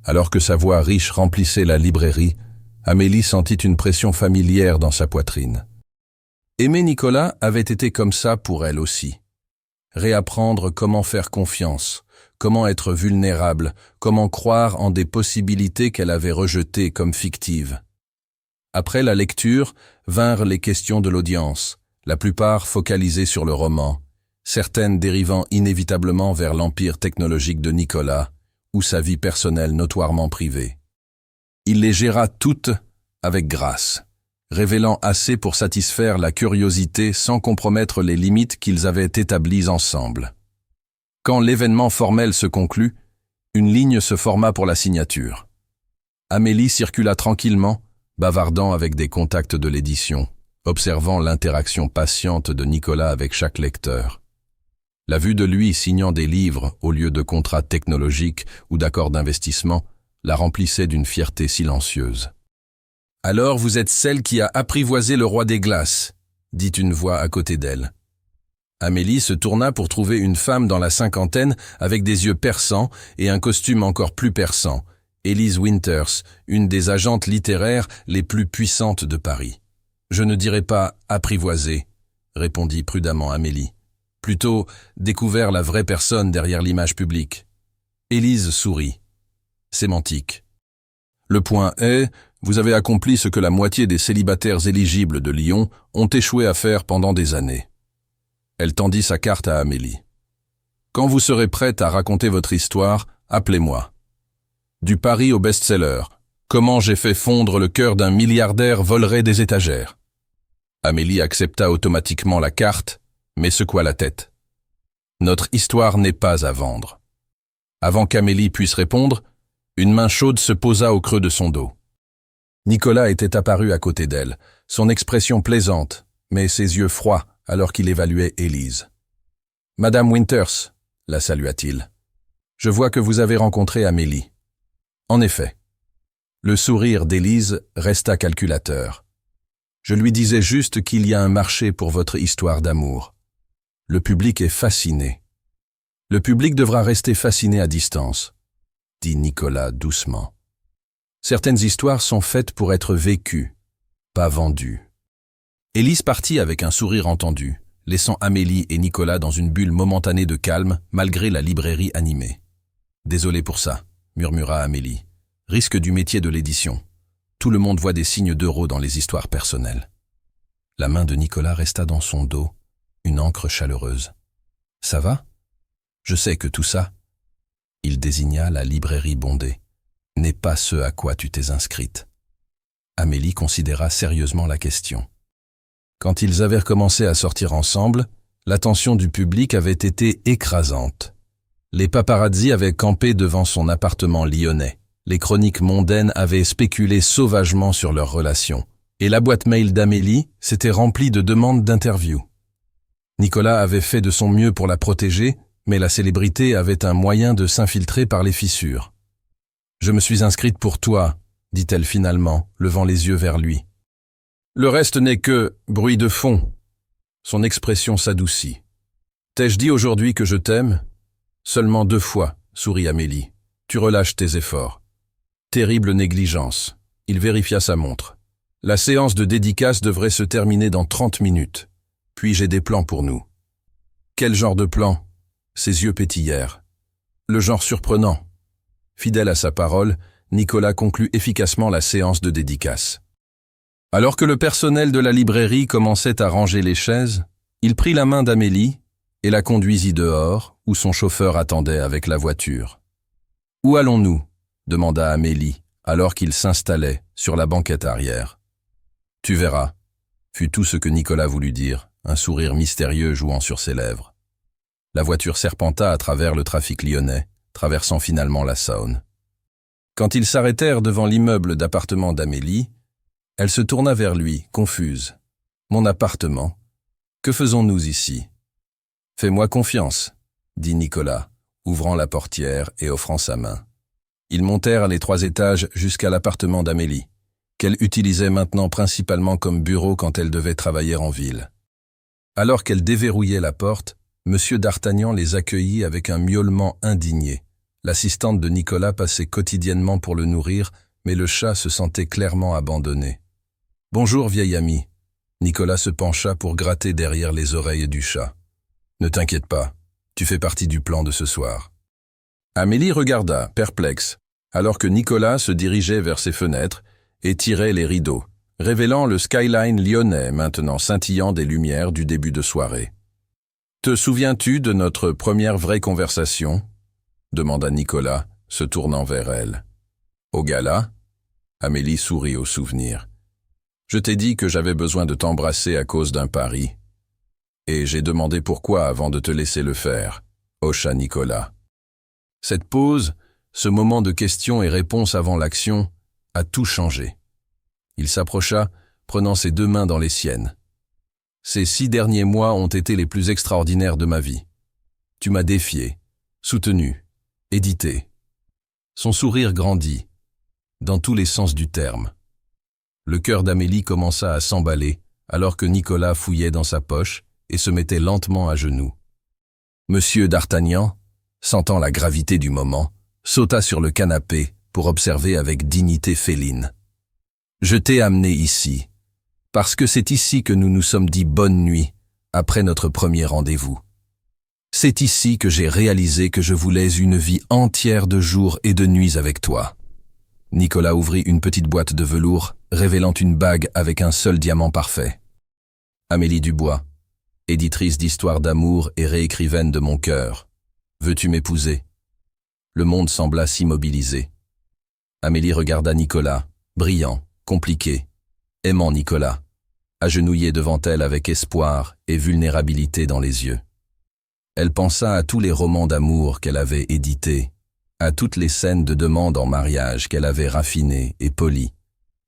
Alors que sa voix riche remplissait la librairie, Amélie sentit une pression familière dans sa poitrine. Aimer Nicolas avait été comme ça pour elle aussi. Réapprendre comment faire confiance, comment être vulnérable, comment croire en des possibilités qu'elle avait rejetées comme fictives. Après la lecture, vinrent les questions de l'audience, la plupart focalisées sur le roman, certaines dérivant inévitablement vers l'empire technologique de Nicolas, ou sa vie personnelle notoirement privée. Il les géra toutes avec grâce, révélant assez pour satisfaire la curiosité sans compromettre les limites qu'ils avaient établies ensemble. Quand l'événement formel se conclut, une ligne se forma pour la signature. Amélie circula tranquillement, bavardant avec des contacts de l'édition, observant l'interaction patiente de Nicolas avec chaque lecteur. La vue de lui signant des livres au lieu de contrats technologiques ou d'accords d'investissement la remplissait d'une fierté silencieuse. « Alors vous êtes celle qui a apprivoisé le roi des glaces », dit une voix à côté d'elle. Amélie se tourna pour trouver une femme dans la cinquantaine avec des yeux perçants et un costume encore plus perçant, Elise Winters, une des agentes littéraires les plus puissantes de Paris. « Je ne dirais pas apprivoisé », répondit prudemment Amélie. « Plutôt découvert la vraie personne derrière l'image publique. » Élise sourit. Sémantique. Le point est, vous avez accompli ce que la moitié des célibataires éligibles de Lyon ont échoué à faire pendant des années. Elle tendit sa carte à Amélie. Quand vous serez prête à raconter votre histoire, appelez-moi. Du pari au best-seller. Comment j'ai fait fondre le cœur d'un milliardaire volerait des étagères. Amélie accepta automatiquement la carte, mais secoua la tête. Notre histoire n'est pas à vendre. Avant qu'Amélie puisse répondre, une main chaude se posa au creux de son dos. Nicolas était apparu à côté d'elle, son expression plaisante, mais ses yeux froids alors qu'il évaluait Élise. « Madame Winters », la salua-t-il, « je vois que vous avez rencontré Amélie. » En effet. Le sourire d'Élise resta calculateur. « Je lui disais juste qu'il y a un marché pour votre histoire d'amour. Le public est fasciné. Le public devra rester fasciné à distance, » dit Nicolas doucement. « Certaines histoires sont faites pour être vécues, pas vendues. » Élise partit avec un sourire entendu, laissant Amélie et Nicolas dans une bulle momentanée de calme malgré la librairie animée. « Désolé pour ça », murmura Amélie. « Risque du métier de l'édition. Tout le monde voit des signes d'euros dans les histoires personnelles. » La main de Nicolas resta dans son dos, une encre chaleureuse. « Ça va ? Je sais que tout ça, » il désigna la librairie bondée, « n'est pas ce à quoi tu t'es inscrite. » Amélie considéra sérieusement la question. Quand ils avaient recommencé à sortir ensemble, l'attention du public avait été écrasante. Les paparazzis avaient campé devant son appartement lyonnais. Les chroniques mondaines avaient spéculé sauvagement sur leur relation. Et la boîte mail d'Amélie s'était remplie de demandes d'interview. Nicolas avait fait de son mieux pour la protéger, mais la célébrité avait un moyen de s'infiltrer par les fissures. « Je me suis inscrite pour toi », dit-elle finalement, levant les yeux vers lui. « Le reste n'est que bruit de fond. » Son expression s'adoucit. « T'ai-je dit aujourd'hui que je t'aime ? Seulement 2 fois, sourit Amélie. Tu relâches tes efforts. Terrible négligence. Il vérifia sa montre. La séance de dédicace devrait se terminer dans 30 minutes. Puis j'ai des plans pour nous. Quel genre de plan ? Ses yeux pétillèrent. Le genre surprenant. Fidèle à sa parole, Nicolas conclut efficacement la séance de dédicace. Alors que le personnel de la librairie commençait à ranger les chaises, il prit la main d'Amélie et la conduisit dehors, où son chauffeur attendait avec la voiture. « Où allons-nous » demanda Amélie, alors qu'il s'installait sur la banquette arrière. « Tu verras » fut tout ce que Nicolas voulut dire, un sourire mystérieux jouant sur ses lèvres. La voiture serpenta à travers le trafic lyonnais, traversant finalement la Saône. Quand ils s'arrêtèrent devant l'immeuble d'appartement d'Amélie, elle se tourna vers lui, confuse. « Mon appartement. Que faisons-nous ici ?»« Fais-moi confiance, » dit Nicolas, ouvrant la portière et offrant sa main. Ils montèrent les 3 étages jusqu'à l'appartement d'Amélie, qu'elle utilisait maintenant principalement comme bureau quand elle devait travailler en ville. Alors qu'elle déverrouillait la porte, M. d'Artagnan les accueillit avec un miaulement indigné. L'assistante de Nicolas passait quotidiennement pour le nourrir, mais le chat se sentait clairement abandonné. « Bonjour, vieil ami. » Nicolas se pencha pour gratter derrière les oreilles du chat. « Ne t'inquiète pas, tu fais partie du plan de ce soir. » Amélie regarda, perplexe, alors que Nicolas se dirigeait vers ses fenêtres et tirait les rideaux, révélant le skyline lyonnais maintenant scintillant des lumières du début de soirée. « Te souviens-tu de notre première vraie conversation ?» demanda Nicolas, se tournant vers elle. « Au gala ?» Amélie sourit au souvenir. « Je t'ai dit que j'avais besoin de t'embrasser à cause d'un pari. Et j'ai demandé pourquoi avant de te laisser le faire, » hocha Nicolas. Cette pause, ce moment de questions et réponses avant l'action, a tout changé. Il s'approcha, prenant ses 2 mains dans les siennes. « Ces 6 derniers mois ont été les plus extraordinaires de ma vie. Tu m'as défié, soutenu, édité. » Son sourire grandit, dans tous les sens du terme. Le cœur d'Amélie commença à s'emballer, alors que Nicolas fouillait dans sa poche et se mettait lentement à genoux. Monsieur d'Artagnan, sentant la gravité du moment, sauta sur le canapé pour observer avec dignité féline. « Je t'ai amené ici, parce que c'est ici que nous nous sommes dit bonne nuit, après notre premier rendez-vous. C'est ici que j'ai réalisé que je voulais une vie entière de jours et de nuits avec toi. » Nicolas ouvrit une petite boîte de velours, révélant une bague avec un seul diamant parfait. « Amélie Dubois, éditrice d'histoires d'amour et réécrivaine de mon cœur, veux-tu m'épouser ?» Le monde sembla s'immobiliser. Amélie regarda Nicolas, brillant, compliqué, aimant Nicolas, agenouillé devant elle avec espoir et vulnérabilité dans les yeux. Elle pensa à tous les romans d'amour qu'elle avait édités, à toutes les scènes de demande en mariage qu'elle avait raffinées et polies,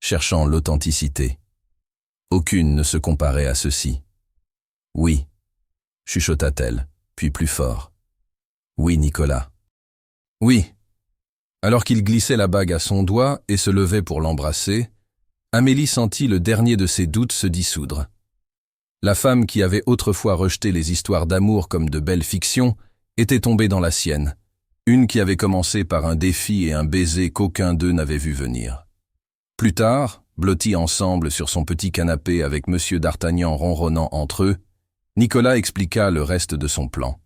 cherchant l'authenticité. Aucune ne se comparait à ceci. « Oui », chuchota-t-elle, puis plus fort. « Oui, Nicolas. »« Oui. » Alors qu'il glissait la bague à son doigt et se levait pour l'embrasser, Amélie sentit le dernier de ses doutes se dissoudre. La femme qui avait autrefois rejeté les histoires d'amour comme de belles fictions était tombée dans la sienne, une qui avait commencé par un défi et un baiser qu'aucun d'eux n'avait vu venir. Plus tard, blottis ensemble sur son petit canapé avec Monsieur d'Artagnan ronronnant entre eux, Nicolas expliqua le reste de son plan.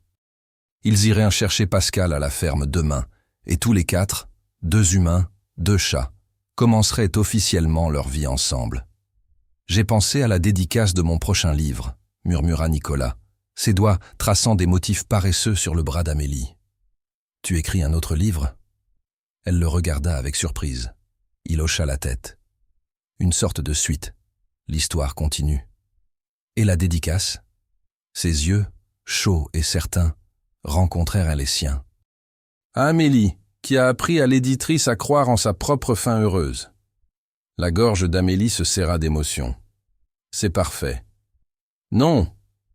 Ils iraient chercher Pascal à la ferme demain, et tous les 4, 2 humains, 2 chats, commenceraient officiellement leur vie ensemble. « J'ai pensé à la dédicace de mon prochain livre, » murmura Nicolas, ses doigts traçant des motifs paresseux sur le bras d'Amélie. « Tu écris un autre livre ?» Elle le regarda avec surprise. Il hocha la tête. Une sorte de suite. L'histoire continue. Et la dédicace ? Ses yeux, chauds et certains, rencontrèrent les siens. À Amélie, qui a appris à l'éditrice à croire en sa propre fin heureuse. La gorge d'Amélie se serra d'émotion. « C'est parfait. »« Non, »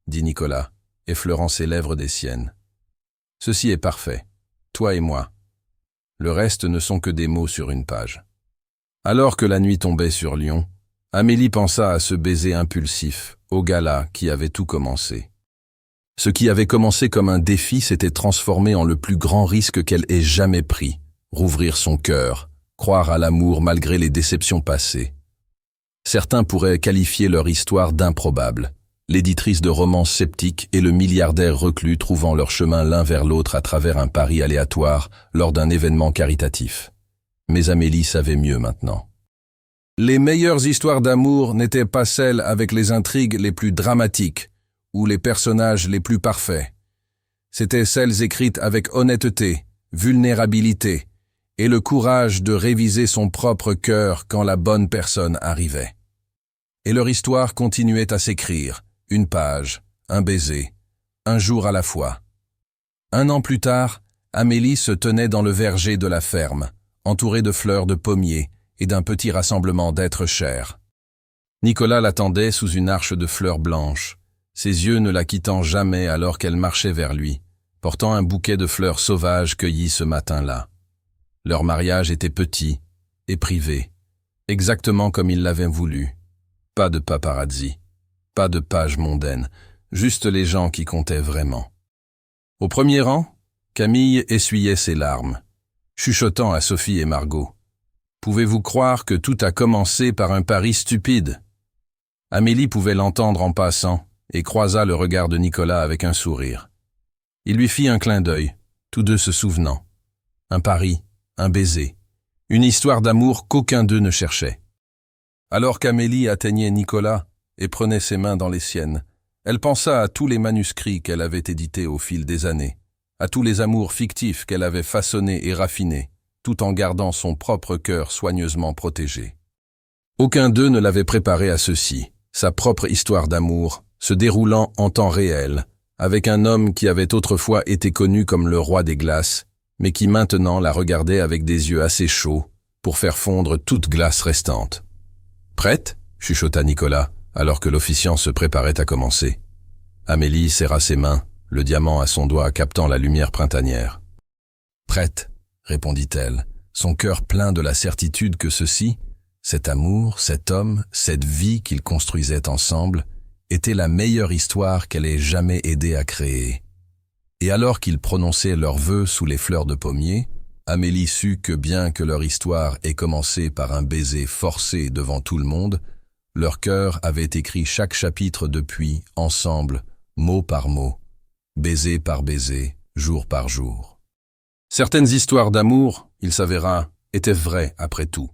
dit Nicolas, effleurant ses lèvres des siennes. « Ceci est parfait. Toi et moi. Le reste ne sont que des mots sur une page. » Alors que la nuit tombait sur Lyon, Amélie pensa à ce baiser impulsif, au gala qui avait tout commencé. Ce qui avait commencé comme un défi s'était transformé en le plus grand risque qu'elle ait jamais pris, rouvrir son cœur, croire à l'amour malgré les déceptions passées. Certains pourraient qualifier leur histoire d'improbable, l'éditrice de romans sceptiques et le milliardaire reclus trouvant leur chemin l'un vers l'autre à travers un pari aléatoire lors d'un événement caritatif. Mais Amélie savait mieux maintenant. Les meilleures histoires d'amour n'étaient pas celles avec les intrigues les plus dramatiques ou les personnages les plus parfaits. C'étaient celles écrites avec honnêteté, vulnérabilité et le courage de réviser son propre cœur quand la bonne personne arrivait. Et leur histoire continuait à s'écrire, une page, un baiser, un jour à la fois. 1 an plus tard, Amélie se tenait dans le verger de la ferme, entourée de fleurs de pommier et d'un petit rassemblement d'êtres chers. Nicolas l'attendait sous une arche de fleurs blanches, ses yeux ne la quittant jamais alors qu'elle marchait vers lui, portant un bouquet de fleurs sauvages cueillies ce matin-là. Leur mariage était petit et privé, exactement comme il l'avait voulu. Pas de paparazzi, pas de pages mondaines, juste les gens qui comptaient vraiment. Au premier rang, Camille essuyait ses larmes, chuchotant à Sophie et Margot. « Pouvez-vous croire que tout a commencé par un pari stupide ?» Amélie pouvait l'entendre en passant et croisa le regard de Nicolas avec un sourire. Il lui fit un clin d'œil, tous deux se souvenant. Un pari, un baiser, une histoire d'amour qu'aucun d'eux ne cherchait. Alors qu'Amélie atteignait Nicolas et prenait ses mains dans les siennes, elle pensa à tous les manuscrits qu'elle avait édités au fil des années, à tous les amours fictifs qu'elle avait façonnés et raffinés, tout en gardant son propre cœur soigneusement protégé. Aucun d'eux ne l'avait préparé à ceci, sa propre histoire d'amour, se déroulant en temps réel, avec un homme qui avait autrefois été connu comme le roi des glaces, mais qui maintenant la regardait avec des yeux assez chauds pour faire fondre toute glace restante. « Prête ?» chuchota Nicolas, alors que l'officiant se préparait à commencer. Amélie serra ses mains, le diamant à son doigt captant la lumière printanière. « Prête », répondit-elle, son cœur plein de la certitude que ceci, cet amour, cet homme, cette vie qu'ils construisaient ensemble, était la meilleure histoire qu'elle ait jamais aidé à créer. Et alors qu'ils prononçaient leurs vœux sous les fleurs de pommier, Amélie sut que bien que leur histoire ait commencé par un baiser forcé devant tout le monde, leur cœur avait écrit chaque chapitre depuis, ensemble, mot par mot, baiser par baiser, jour par jour. Certaines histoires d'amour, il s'avéra, étaient vraies après tout.